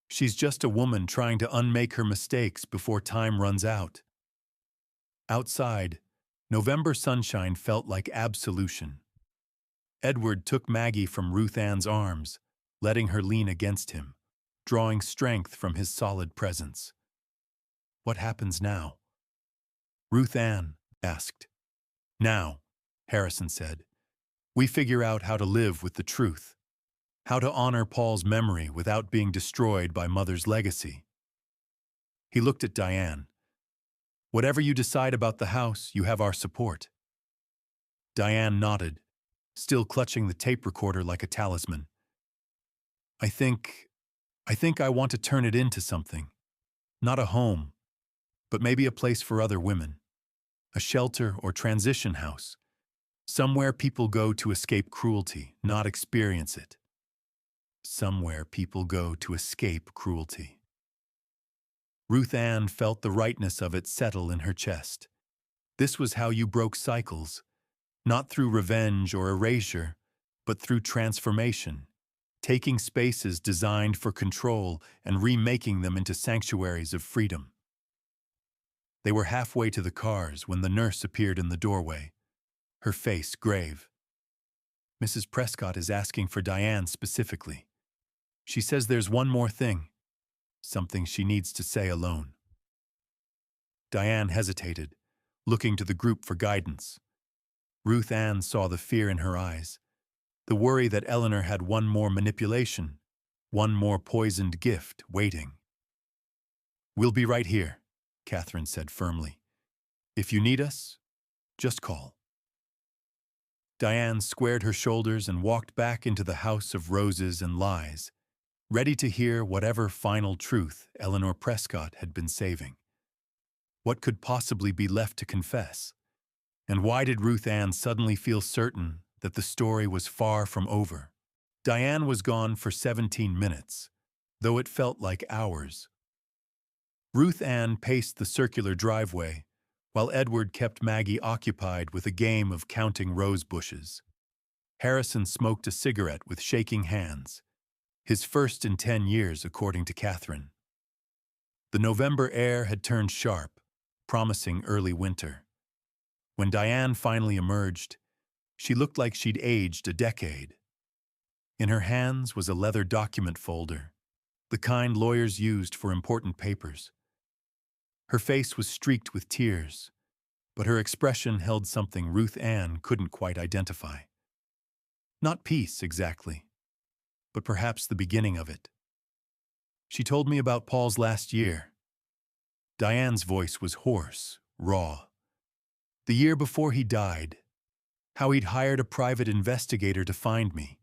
She's just a woman trying to unmake her mistakes before time runs out. Outside, November sunshine felt like absolution. Edward took Maggie from Ruth Ann's arms, letting her lean against him, drawing strength from his solid presence. "What happens now?" Ruth Ann asked. "Now," Harrison said, "we figure out how to live with the truth, how to honor Paul's memory without being destroyed by Mother's legacy." He looked at Diane. "Whatever you decide about the house, you have our support." Diane nodded, still clutching the tape recorder like a talisman. I think I want to turn it into something. Not a home, but maybe a place for other women. A shelter or transition house. Somewhere people go to escape cruelty, not experience it. Somewhere people go to escape cruelty. Ruth Ann felt the rightness of it settle in her chest. This was how you broke cycles, not through revenge or erasure, but through transformation, taking spaces designed for control and remaking them into sanctuaries of freedom. They were halfway to the cars when the nurse appeared in the doorway, her face grave. "Mrs. Prescott is asking for Diane specifically. She says there's one more thing, something she needs to say alone." Diane hesitated, looking to the group for guidance. Ruth Ann saw the fear in her eyes, the worry that Eleanor had one more manipulation, one more poisoned gift waiting. "We'll be right here," Catherine said firmly. "If you need us, just call." Diane squared her shoulders and walked back into the house of roses and lies, ready to hear whatever final truth Eleanor Prescott had been saving. What could possibly be left to confess? And why did Ruth Ann suddenly feel certain that the story was far from over? Diane was gone for 17 minutes, though it felt like hours. Ruth Ann paced the circular driveway, while Edward kept Maggie occupied with a game of counting rose bushes. Harrison smoked a cigarette with shaking hands, his first in 10 years, according to Catherine. The November air had turned sharp, promising early winter. When Diane finally emerged, she looked like she'd aged a decade. In her hands was a leather document folder, the kind lawyers used for important papers. Her face was streaked with tears, but her expression held something Ruth Ann couldn't quite identify. Not peace, exactly, but perhaps the beginning of it. "She told me about Paul's last year." Diane's voice was hoarse, raw. "The year before he died. How he'd hired a private investigator to find me.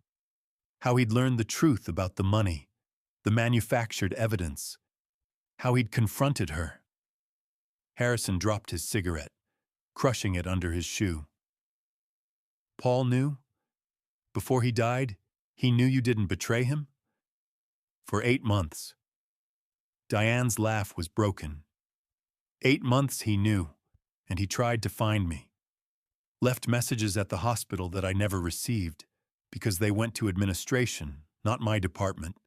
How he'd learned the truth about the money, the manufactured evidence. How he'd confronted her." Harrison dropped his cigarette, crushing it under his shoe. "Paul knew? Before he died, he knew you didn't betray him?" "For 8 months." Diane's laugh was broken. 8 months he knew, and he tried to find me. Left messages at the hospital that I never received, because they went to administration, not my department.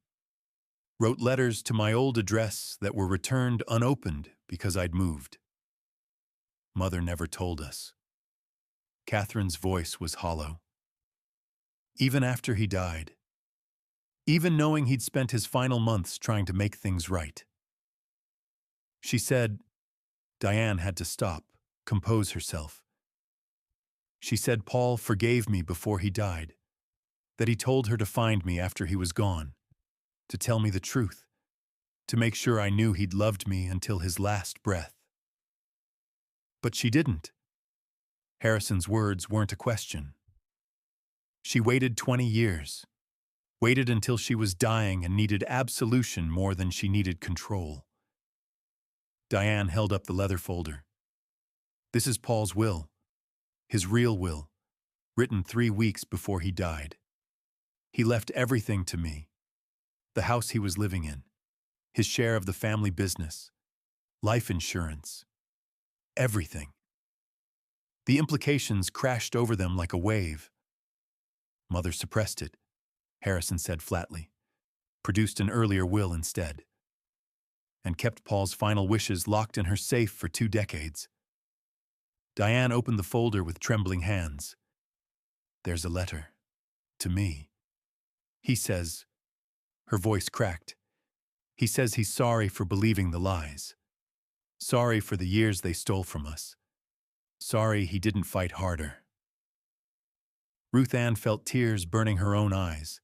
Wrote letters to my old address that were returned unopened because I'd moved. Mother never told us. Catherine's voice was hollow. Even after he died. Even knowing he'd spent his final months trying to make things right. She said, Diane had to stop, compose herself. She said Paul forgave me before he died, that he told her to find me after he was gone, to tell me the truth, to make sure I knew he'd loved me until his last breath. But she didn't. Harrison's words weren't a question. She waited 20 years, waited until she was dying and needed absolution more than she needed control. Diane held up the leather folder. This is Paul's will, his real will, written 3 weeks before he died. He left everything to me. The house he was living in, his share of the family business, life insurance, everything. The implications crashed over them like a wave. Mother suppressed it, Harrison said flatly, produced an earlier will instead, and kept Paul's final wishes locked in her safe for 2 decades. Diane opened the folder with trembling hands. There's a letter. To me. He says, her voice cracked. He says he's sorry for believing the lies. Sorry for the years they stole from us. Sorry he didn't fight harder. Ruth Ann felt tears burning her own eyes.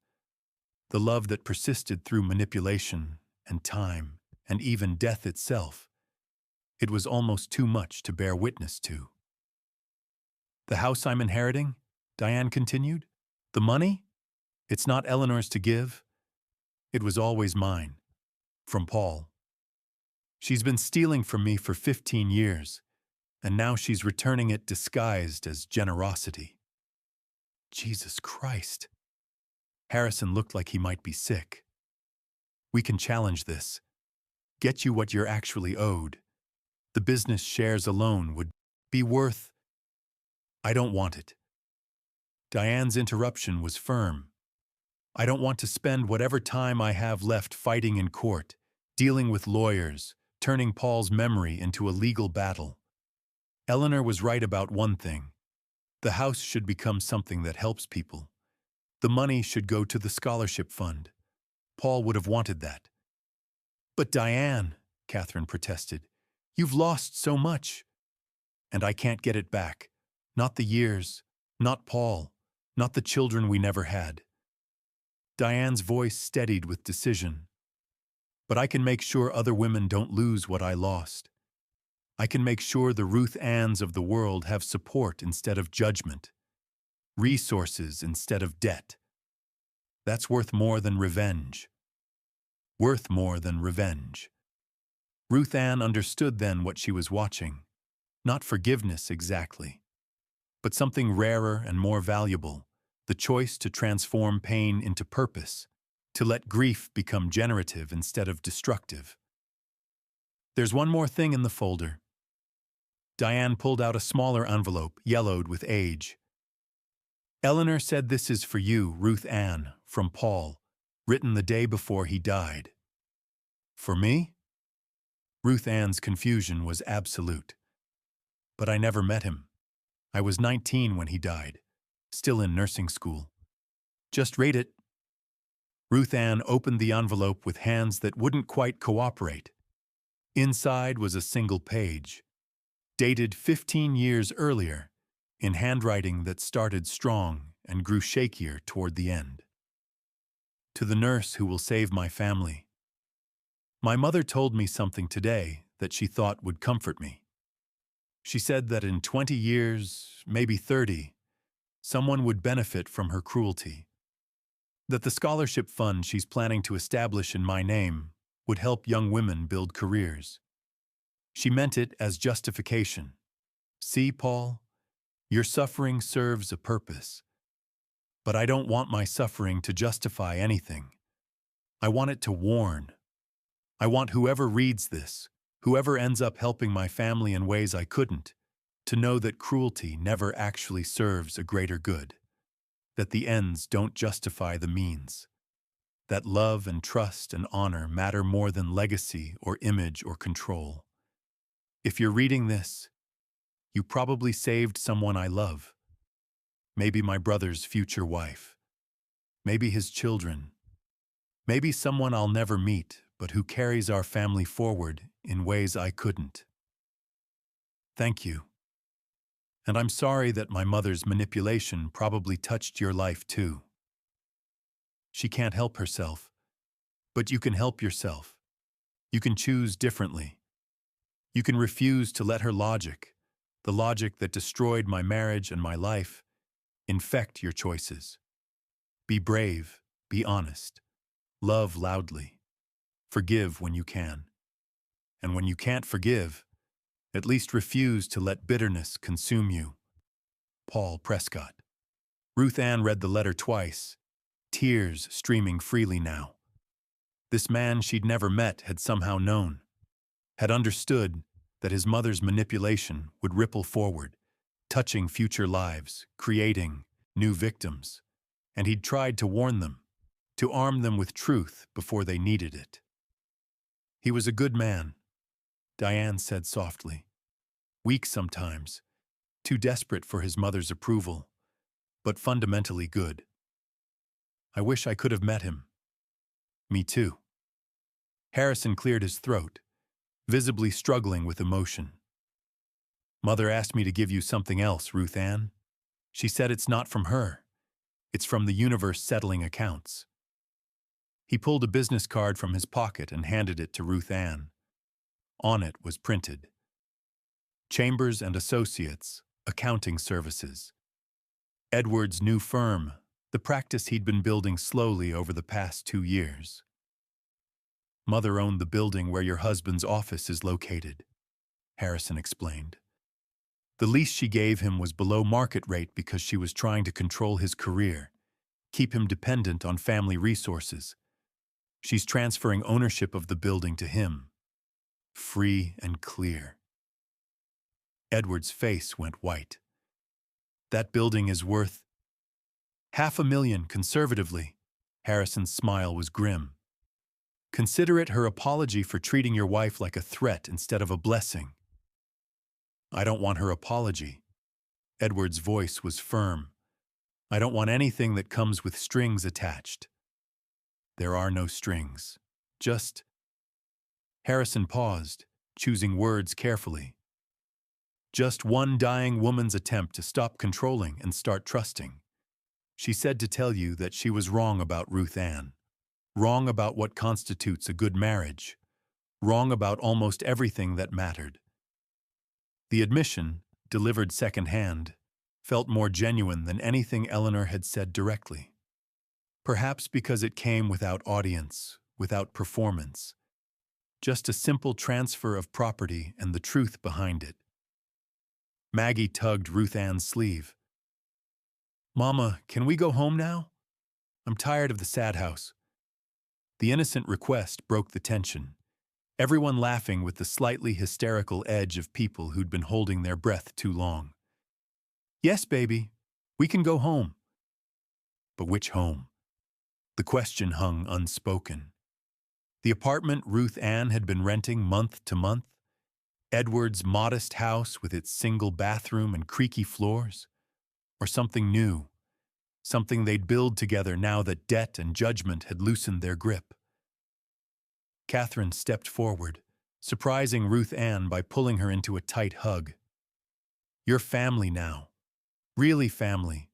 The love that persisted through manipulation and time and even death itself. It was almost too much to bear witness to. The house I'm inheriting, Diane continued, the money? It's not Eleanor's to give. It was always mine. From Paul. She's been stealing from me for 15 years, and now she's returning it disguised as generosity. Jesus Christ. Harrison looked like he might be sick. We can challenge this. Get you what you're actually owed. The business shares alone would be worth. I don't want it. Diane's interruption was firm. I don't want to spend whatever time I have left fighting in court, dealing with lawyers, turning Paul's memory into a legal battle. Eleanor was right about one thing. The house should become something that helps people. The money should go to the scholarship fund. Paul would have wanted that. But Diane, Catherine protested, you've lost so much. And I can't get it back. Not the years, not Paul, not the children we never had. Diane's voice steadied with decision. But I can make sure other women don't lose what I lost. I can make sure the Ruth Anns of the world have support instead of judgment, resources instead of debt. That's worth more than revenge. Worth more than revenge. Ruth Ann understood then what she was watching. Not forgiveness exactly, but something rarer and more valuable, the choice to transform pain into purpose, to let grief become generative instead of destructive. There's one more thing in the folder. Diane pulled out a smaller envelope, yellowed with age. Eleanor said this is for you, Ruth Ann, from Paul, written the day before he died. For me? Ruth Ann's confusion was absolute. But I never met him. I was 19 when he died, still in nursing school. Just read it. Ruth Ann opened the envelope with hands that wouldn't quite cooperate. Inside was a single page, dated 15 years earlier, in handwriting that started strong and grew shakier toward the end. To the nurse who will save my family. My mother told me something today that she thought would comfort me. She said that in 20 years, maybe 30, someone would benefit from her cruelty. That the scholarship fund she's planning to establish in my name would help young women build careers. She meant it as justification. See, Paul, your suffering serves a purpose. But I don't want my suffering to justify anything. I want it to warn. I want whoever reads this, whoever ends up helping my family in ways I couldn't, to know that cruelty never actually serves a greater good. That the ends don't justify the means. That love and trust and honor matter more than legacy or image or control. If you're reading this, you probably saved someone I love. Maybe my brother's future wife. Maybe his children. Maybe someone I'll never meet, but who carries our family forward in ways I couldn't. Thank you. And I'm sorry that my mother's manipulation probably touched your life too. She can't help herself, but you can help yourself. You can choose differently. You can refuse to let her logic, the logic that destroyed my marriage and my life, infect your choices. Be brave, be honest, love loudly, forgive when you can. And when you can't forgive, at least refuse to let bitterness consume you. Paul Prescott. Ruth Ann read the letter twice, tears streaming freely now. This man she'd never met had somehow known, had understood that his mother's manipulation would ripple forward, touching future lives, creating new victims. and he'd tried to warn them, to arm them with truth before they needed it. He was a good man, Diane said softly. Weak sometimes, too desperate for his mother's approval, but fundamentally good. I wish I could have met him. Me too. Harrison cleared his throat, visibly struggling with emotion. Mother asked me to give you something else, Ruth Ann. She said it's not from her. It's from the universe settling accounts. He pulled a business card from his pocket and handed it to Ruth Ann. On it was printed, Chambers and Associates, Accounting Services. Edward's new firm, the practice he'd been building slowly over the past 2 years. Mother owned the building where your husband's office is located, Harrison explained. The lease she gave him was below market rate because she was trying to control his career, keep him dependent on family resources. She's transferring ownership of the building to him. Free and clear. Edward's face went white. That building is worth $500,000 conservatively. Harrison's smile was grim. Consider it her apology for treating your wife like a threat instead of a blessing. I don't want her apology. Edward's voice was firm. I don't want anything that comes with strings attached. There are no strings. Just... Harrison paused, choosing words carefully. Just one dying woman's attempt to stop controlling and start trusting. She said to tell you that she was wrong about Ruth Ann. Wrong about what constitutes a good marriage. Wrong about almost everything that mattered. The admission, delivered secondhand, felt more genuine than anything Eleanor had said directly. Perhaps because it came without audience, without performance. Just a simple transfer of property and the truth behind it. Maggie tugged Ruth Ann's sleeve. Mama, can we go home now? I'm tired of the sad house. The innocent request broke the tension, everyone laughing with the slightly hysterical edge of people who'd been holding their breath too long. Yes, baby, we can go home. But which home? The question hung unspoken. The apartment Ruth Ann had been renting month to month? Edward's modest house with its single bathroom and creaky floors? Or something new? Something they'd build together now that debt and judgment had loosened their grip. Catherine stepped forward, surprising Ruth Ann by pulling her into a tight hug. You're family now. Really family.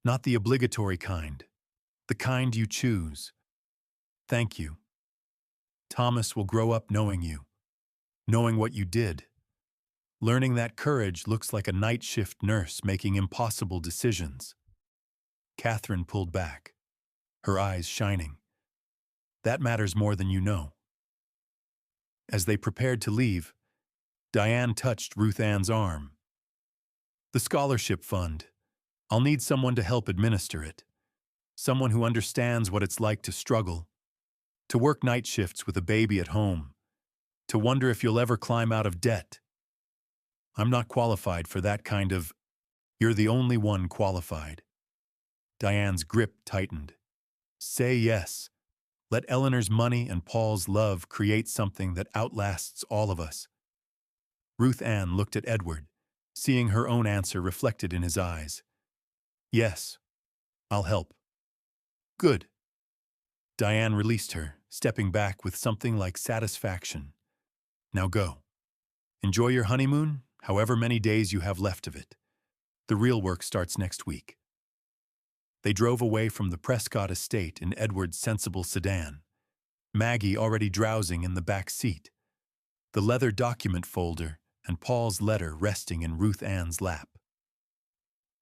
Not the obligatory kind. The kind you choose. Thank you. Thomas will grow up knowing you. Knowing what you did. Learning that courage looks like a night shift nurse making impossible decisions. Catherine pulled back, her eyes shining. That matters more than you know. As they prepared to leave, Diane touched Ruth Ann's arm. The scholarship fund. I'll need someone to help administer it. Someone who understands what it's like to struggle, to work night shifts with a baby at home, to wonder if you'll ever climb out of debt. I'm not qualified for that kind of, you're the only one qualified. Diane's grip tightened. Say yes. Let Eleanor's money and Paul's love create something that outlasts all of us. Ruth Ann looked at Edward, seeing her own answer reflected in his eyes. Yes, I'll help. Good. Diane released her, stepping back with something like satisfaction. Now go. Enjoy your honeymoon, however many days you have left of it. The real work starts next week. They drove away from the Prescott estate in Edward's sensible sedan, Maggie already drowsing in the back seat, the leather document folder and Paul's letter resting in Ruth Ann's lap.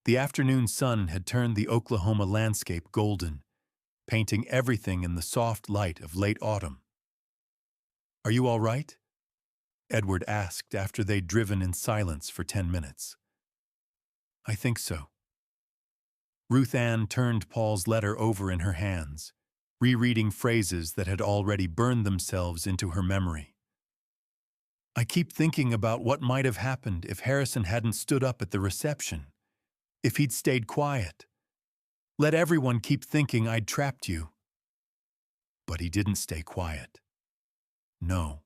The afternoon sun had turned the Oklahoma landscape golden, painting everything in the soft light of late autumn. Are you all right? Edward asked after they'd driven in silence for 10 minutes. I think so. Ruth Ann turned Paul's letter over in her hands, rereading phrases that had already burned themselves into her memory. I keep thinking about what might have happened if Harrison hadn't stood up at the reception, if he'd stayed quiet. Let everyone keep thinking I'd trapped you. But he didn't stay quiet. No,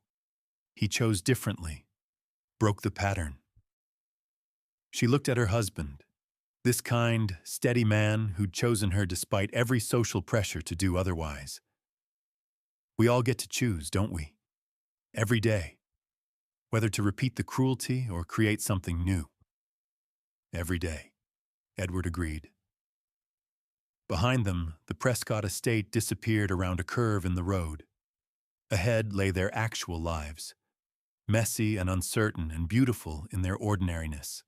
he chose differently, broke the pattern. She looked at her husband, this kind, steady man who'd chosen her despite every social pressure to do otherwise. We all get to choose, don't we? Every day. Whether to repeat the cruelty or create something new. Every day, Edward agreed. Behind them, the Prescott estate disappeared around a curve in the road. Ahead lay their actual lives, messy and uncertain and beautiful in their ordinariness.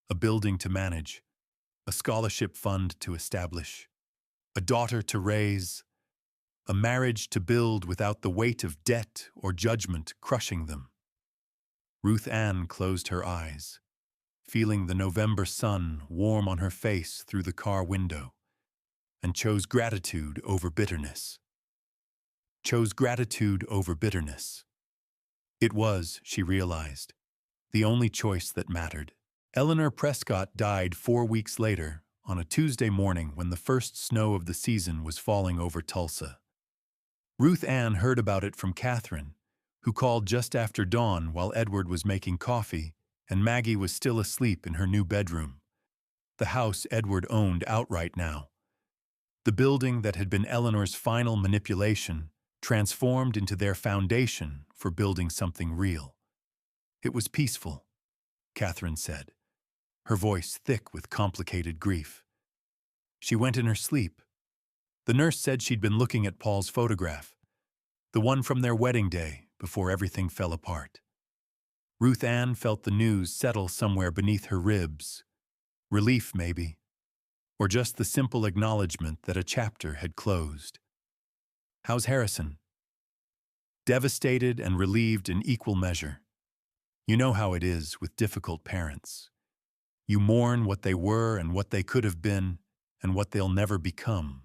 A building to manage, a scholarship fund to establish, a daughter to raise, a marriage to build without the weight of debt or judgment crushing them. Ruth Ann closed her eyes, feeling the November sun warm on her face through the car window, and chose gratitude over bitterness. Chose gratitude over bitterness. It was, she realized, the only choice that mattered. Eleanor Prescott died 4 weeks later, on a Tuesday morning when the first snow of the season was falling over Tulsa. Ruth Ann heard about it from Catherine, who called just after dawn while Edward was making coffee and Maggie was still asleep in her new bedroom. The house Edward owned outright now. The building that had been Eleanor's final manipulation transformed into their foundation for building something real. It was peaceful, Catherine said, her voice thick with complicated grief. She went in her sleep. The nurse said she'd been looking at Paul's photograph, the one from their wedding day before everything fell apart. Ruth Ann felt the news settle somewhere beneath her ribs. Relief, maybe, or just the simple acknowledgement that a chapter had closed. How's Harrison? Devastated and relieved in equal measure. You know how it is with difficult parents. You mourn what they were and what they could have been and what they'll never become,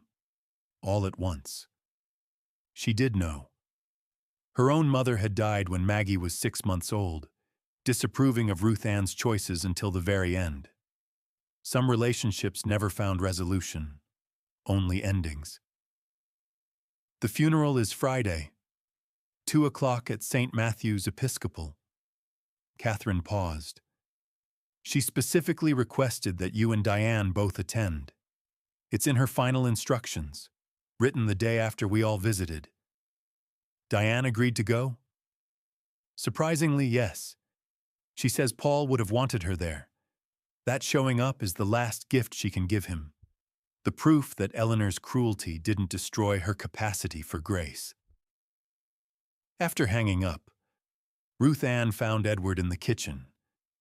all at once. She did know. Her own mother had died when Maggie was 6 months old, disapproving of Ruth Ann's choices until the very end. Some relationships never found resolution, only endings. The funeral is Friday, 2 o'clock at St. Matthew's Episcopal. Catherine paused. She specifically requested that you and Diane both attend. It's in her final instructions, written the day after we all visited. Diane agreed to go? Surprisingly, yes. She says Paul would have wanted her there. That showing up is the last gift she can give him. The proof that Eleanor's cruelty didn't destroy her capacity for grace. After hanging up, Ruth Ann found Edward in the kitchen,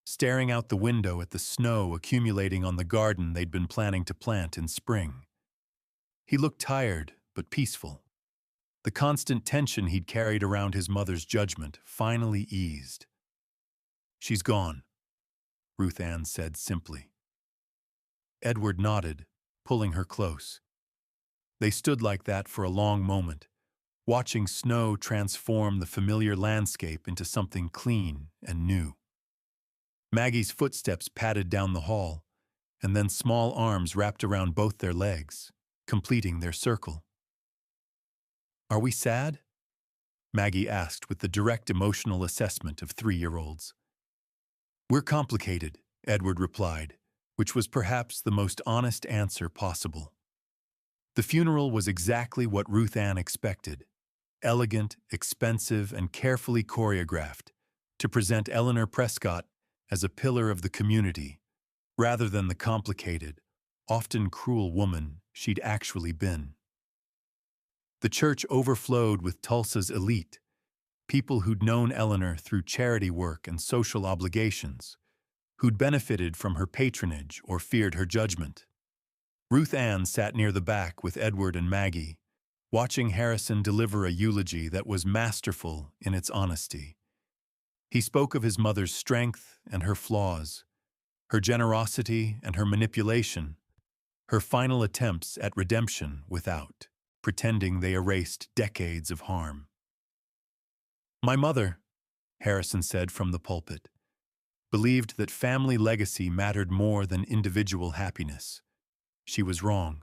staring out the window at the snow accumulating on the garden they'd been planning to plant in spring. He looked tired but peaceful. The constant tension he'd carried around his mother's judgment finally eased. She's gone, Ruth Ann said simply. Edward nodded, pulling her close. They stood like that for a long moment, watching snow transform the familiar landscape into something clean and new. Maggie's footsteps padded down the hall, and then small arms wrapped around both their legs, completing their circle. Are we sad? Maggie asked with the direct emotional assessment of 3-year-olds. We're complicated, Edward replied, which was perhaps the most honest answer possible. The funeral was exactly what Ruth Ann expected. Elegant, expensive, and carefully choreographed to present Eleanor Prescott as a pillar of the community, rather than the complicated, often cruel woman she'd actually been. The church overflowed with Tulsa's elite, people who'd known Eleanor through charity work and social obligations, who'd benefited from her patronage or feared her judgment. Ruth Ann sat near the back with Edward and Maggie, watching Harrison deliver a eulogy that was masterful in its honesty. He spoke of his mother's strength and her flaws, her generosity and her manipulation, her final attempts at redemption without pretending they erased decades of harm. My mother, Harrison said from the pulpit, believed that family legacy mattered more than individual happiness. She was wrong.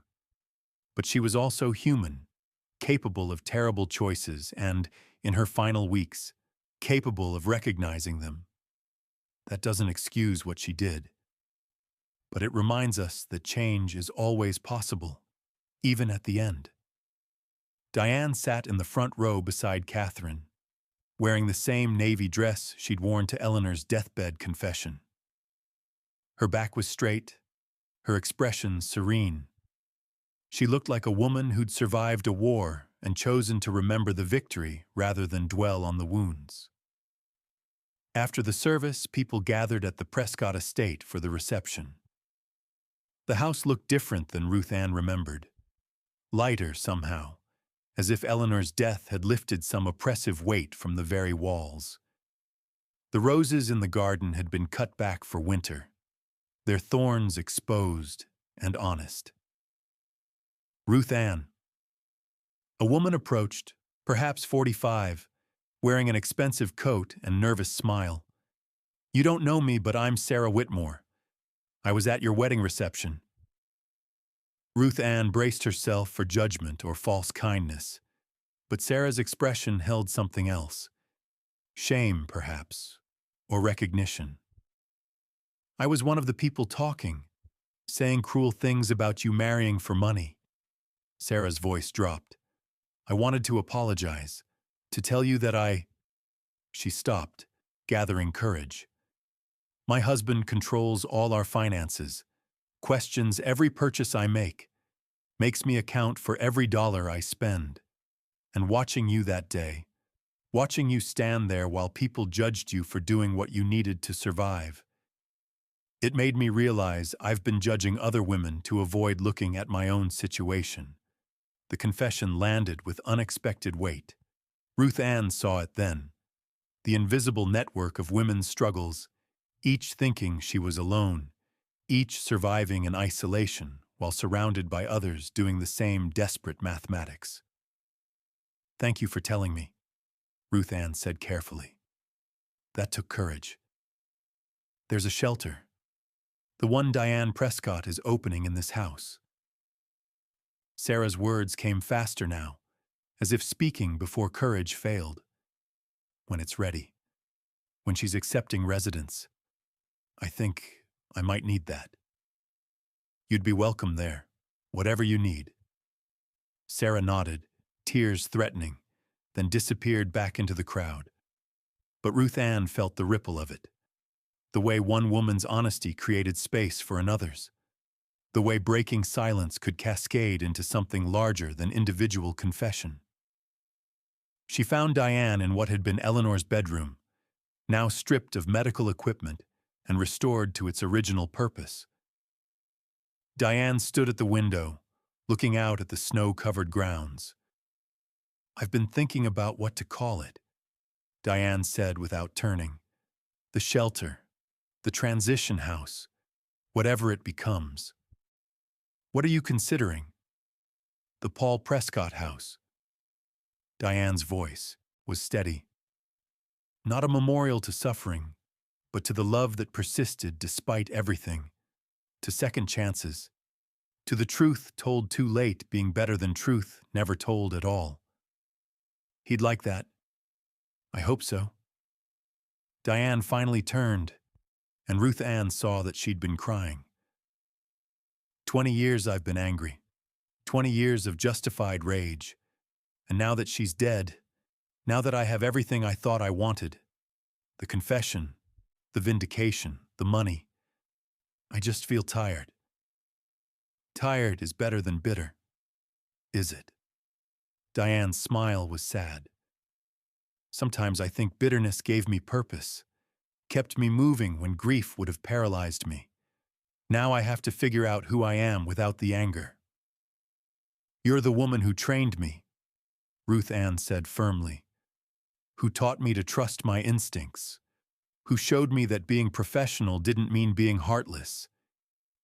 But she was also human, capable of terrible choices and, in her final weeks, capable of recognizing them. That doesn't excuse what she did, but it reminds us that change is always possible, even at the end. Diane sat in the front row beside Catherine, wearing the same navy dress she'd worn to Eleanor's deathbed confession. Her back was straight, her expression serene. She looked like a woman who'd survived a war and chosen to remember the victory rather than dwell on the wounds. After the service, people gathered at the Prescott estate for the reception. The house looked different than Ruth Ann remembered. Lighter somehow, as if Eleanor's death had lifted some oppressive weight from the very walls. The roses in the garden had been cut back for winter, their thorns exposed and honest. Ruth Ann. A woman approached, perhaps 45, wearing an expensive coat and nervous smile. "You don't know me, but I'm Sarah Whitmore. I was at your wedding reception." Ruth Ann braced herself for judgment or false kindness, but Sarah's expression held something else. Shame, perhaps, or recognition. "I was one of the people talking, saying cruel things about you marrying for money." Sarah's voice dropped. "I wanted to apologize, to tell you that She stopped, gathering courage. "My husband controls all our finances, questions every purchase I make, makes me account for every dollar I spend. And watching you that day, watching you stand there while people judged you for doing what you needed to survive, it made me realize I've been judging other women to avoid looking at my own situation." The confession landed with unexpected weight. Ruth Ann saw it then. The invisible network of women's struggles, each thinking she was alone, each surviving in isolation while surrounded by others doing the same desperate mathematics. "Thank you for telling me," Ruth Ann said carefully. "That took courage. There's a shelter. The one Diane Prescott is opening in this house." Sarah's words came faster now, as if speaking before courage failed. "When it's ready. When she's accepting residence. I think I might need that." "You'd be welcome there, whatever you need." Sarah nodded, tears threatening, then disappeared back into the crowd. But Ruth Ann felt the ripple of it. The way one woman's honesty created space for another's. The way breaking silence could cascade into something larger than individual confession. She found Diane in what had been Eleanor's bedroom, now stripped of medical equipment and restored to its original purpose. Diane stood at the window, looking out at the snow-covered grounds. "I've been thinking about what to call it," Diane said without turning. "The shelter, the transition house, whatever it becomes." "What are you considering?" "The Paul Prescott House." Diane's voice was steady. "Not a memorial to suffering, but to the love that persisted despite everything, to second chances, to the truth told too late being better than truth never told at all." "He'd like that." "I hope so." Diane finally turned, and Ruth Ann saw that she'd been crying. 20 years I've been angry. 20 years of justified rage. And now that she's dead, now that I have everything I thought I wanted, the confession, the vindication, the money, I just feel tired. Tired is better than bitter. Is it? Diane's smile was sad. Sometimes I think bitterness gave me purpose, kept me moving when grief would have paralyzed me. Now I have to figure out who I am without the anger. "You're the woman who trained me," Ruth Ann said firmly, "who taught me to trust my instincts, who showed me that being professional didn't mean being heartless.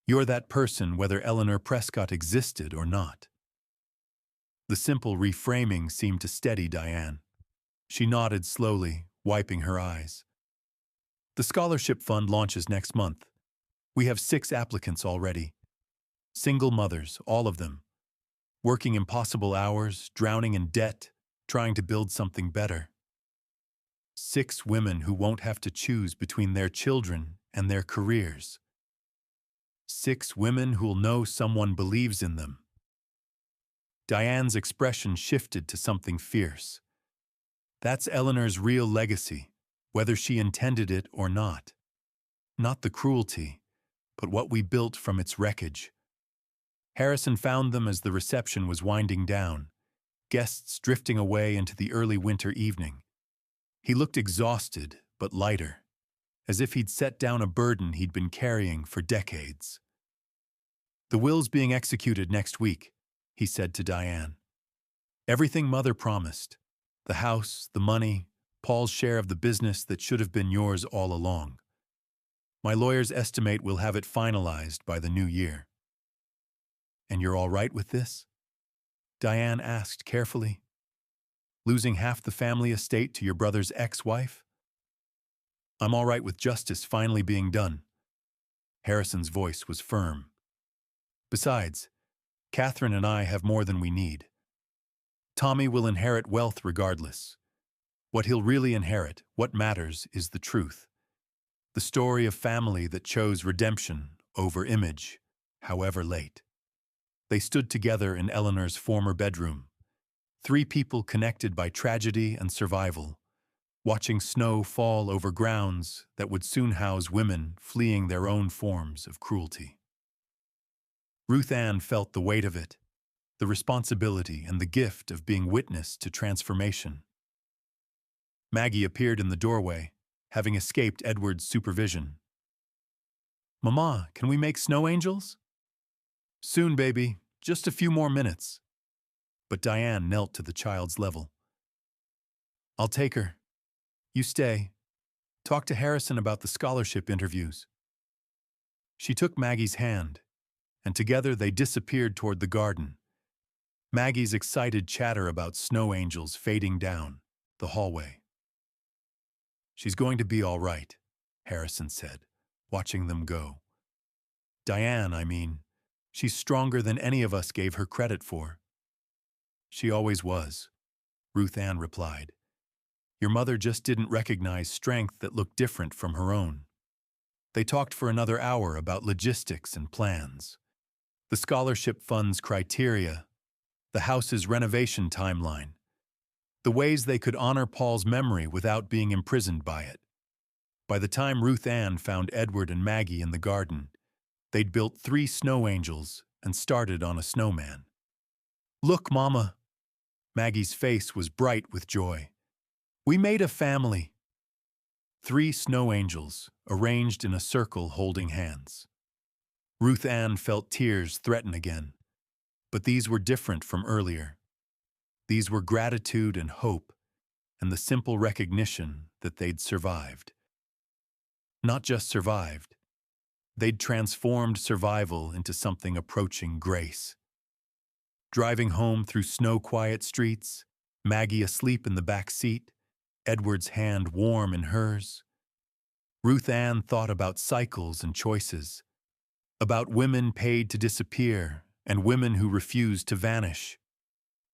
You're that person whether Eleanor Prescott existed or not." The simple reframing seemed to steady Diane. She nodded slowly, wiping her eyes. "The scholarship fund launches next month. We have 6 applicants already. Single mothers, all of them. working impossible hours, drowning in debt, trying to build something better. 6 women who won't have to choose between their children and their careers. 6 women who'll know someone believes in them. Diane's expression shifted to something fierce. That's Eleanor's real legacy, whether she intended it or not. Not the cruelty, but what we built from its wreckage. Harrison found them as the reception was winding down, guests drifting away into the early winter evening. He looked exhausted, but lighter, as if he'd set down a burden he'd been carrying for decades. "The will's being executed next week," he said to Diane. "Everything Mother promised. The house, the money, Paul's share of the business that should have been yours all along. My lawyers estimate we'll have it finalized by the new year." "And you're all right with this?" Diane asked carefully. "Losing half the family estate to your brother's ex-wife?" "I'm all right with justice finally being done." Harrison's voice was firm. "Besides, Catherine and I have more than we need. Tommy will inherit wealth regardless. What he'll really inherit, what matters, is the truth. The story of family that chose redemption over image, however late." They stood together in Eleanor's former bedroom, 3 people connected by tragedy and survival, watching snow fall over grounds that would soon house women fleeing their own forms of cruelty. Ruth Ann felt the weight of it, the responsibility and the gift of being witness to transformation. Maggie appeared in the doorway, having escaped Edward's supervision. "Mama, can we make snow angels?" "Soon, baby. Just a few more minutes." But Diane knelt to the child's level. "I'll take her. You stay. Talk to Harrison about the scholarship interviews." She took Maggie's hand, and together they disappeared toward the garden, Maggie's excited chatter about snow angels fading down the hallway. "She's going to be all right," Harrison said, watching them go. "Diane, I mean. She's stronger than any of us gave her credit for." "She always was," Ruth Ann replied. "Your mother just didn't recognize strength that looked different from her own." They talked for another hour about logistics and plans, the scholarship fund's criteria, the house's renovation timeline, the ways they could honor Paul's memory without being imprisoned by it. By the time Ruth Ann found Edward and Maggie in the garden, they'd built 3 snow angels and started on a snowman. "Look, Mama." Maggie's face was bright with joy. "We made a family." 3 snow angels, arranged in a circle holding hands. Ruth Ann felt tears threaten again, but these were different from earlier. These were gratitude and hope, and the simple recognition that they'd survived. Not just survived. They'd transformed survival into something approaching grace. Driving home through snow-quiet streets, Maggie asleep in the back seat, Edward's hand warm in hers. Ruth Ann thought about cycles and choices, about women paid to disappear and women who refused to vanish,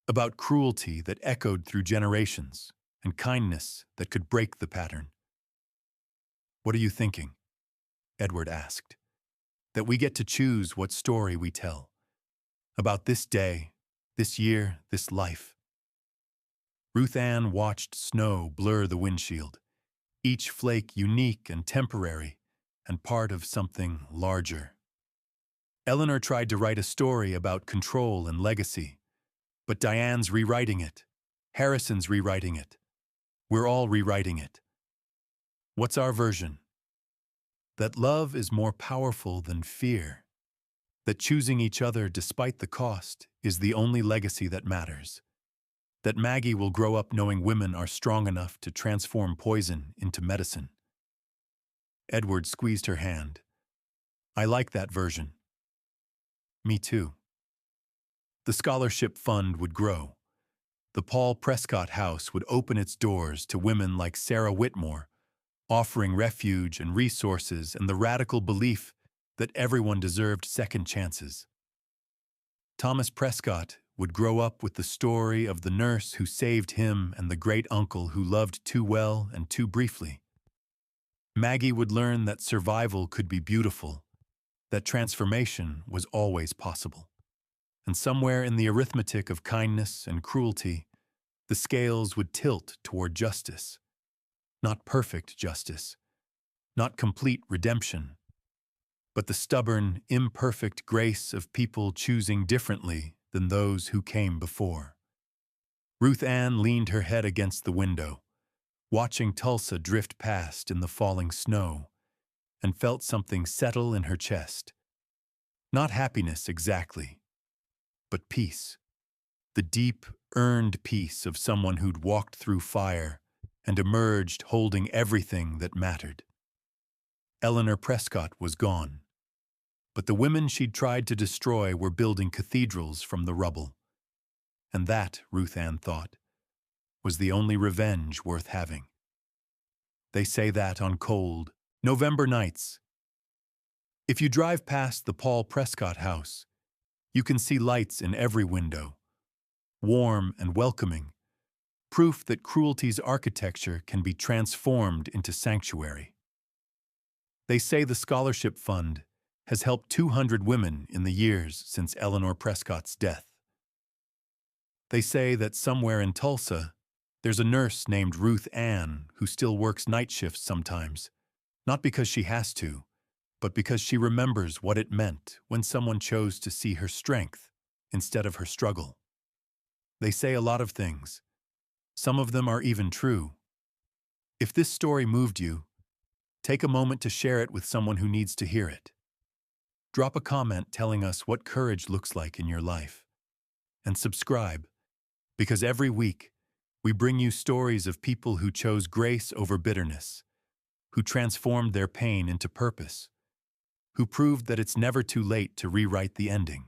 about cruelty that echoed through generations and kindness that could break the pattern. "What are you thinking?" Edward asked. "That we get to choose what story we tell. About this day, this year, this life." Ruth Ann watched snow blur the windshield, each flake unique and temporary and part of something larger. Eleanor tried to write a story about control and legacy, but Diane's rewriting it. Harrison's rewriting it. We're all rewriting it. What's our version? That love is more powerful than fear. That choosing each other despite the cost is the only legacy that matters. That Maggie will grow up knowing women are strong enough to transform poison into medicine. Edward squeezed her hand. "I like that version." "Me too." The scholarship fund would grow. The Paul Prescott House would open its doors to women like Sarah Whitmore, offering refuge and resources and the radical belief that everyone deserved second chances. Thomas Prescott would grow up with the story of the nurse who saved him and the great-uncle who loved too well and too briefly. Maggie would learn that survival could be beautiful, that transformation was always possible. And somewhere in the arithmetic of kindness and cruelty, the scales would tilt toward justice. Not perfect justice, not complete redemption, but the stubborn, imperfect grace of people choosing differently than those who came before. Ruth Ann leaned her head against the window, watching Tulsa drift past in the falling snow, and felt something settle in her chest. Not happiness exactly, but peace. The deep, earned peace of someone who'd walked through fire and emerged holding everything that mattered. Eleanor Prescott was gone, but the women she'd tried to destroy were building cathedrals from the rubble. And that, Ruth Ann thought, was the only revenge worth having. They say that on cold, November nights. If you drive past the Paul Prescott house, you can see lights in every window, warm and welcoming, proof that cruelty's architecture can be transformed into sanctuary. They say the scholarship fund has helped 200 women in the years since Eleanor Prescott's death. They say that somewhere in Tulsa, there's a nurse named Ruth Ann who still works night shifts sometimes, not because she has to, but because she remembers what it meant when someone chose to see her strength instead of her struggle. They say a lot of things. Some of them are even true. If this story moved you, take a moment to share it with someone who needs to hear it. Drop a comment telling us what courage looks like in your life. And subscribe, because every week we bring you stories of people who chose grace over bitterness, who transformed their pain into purpose, who proved that it's never too late to rewrite the ending.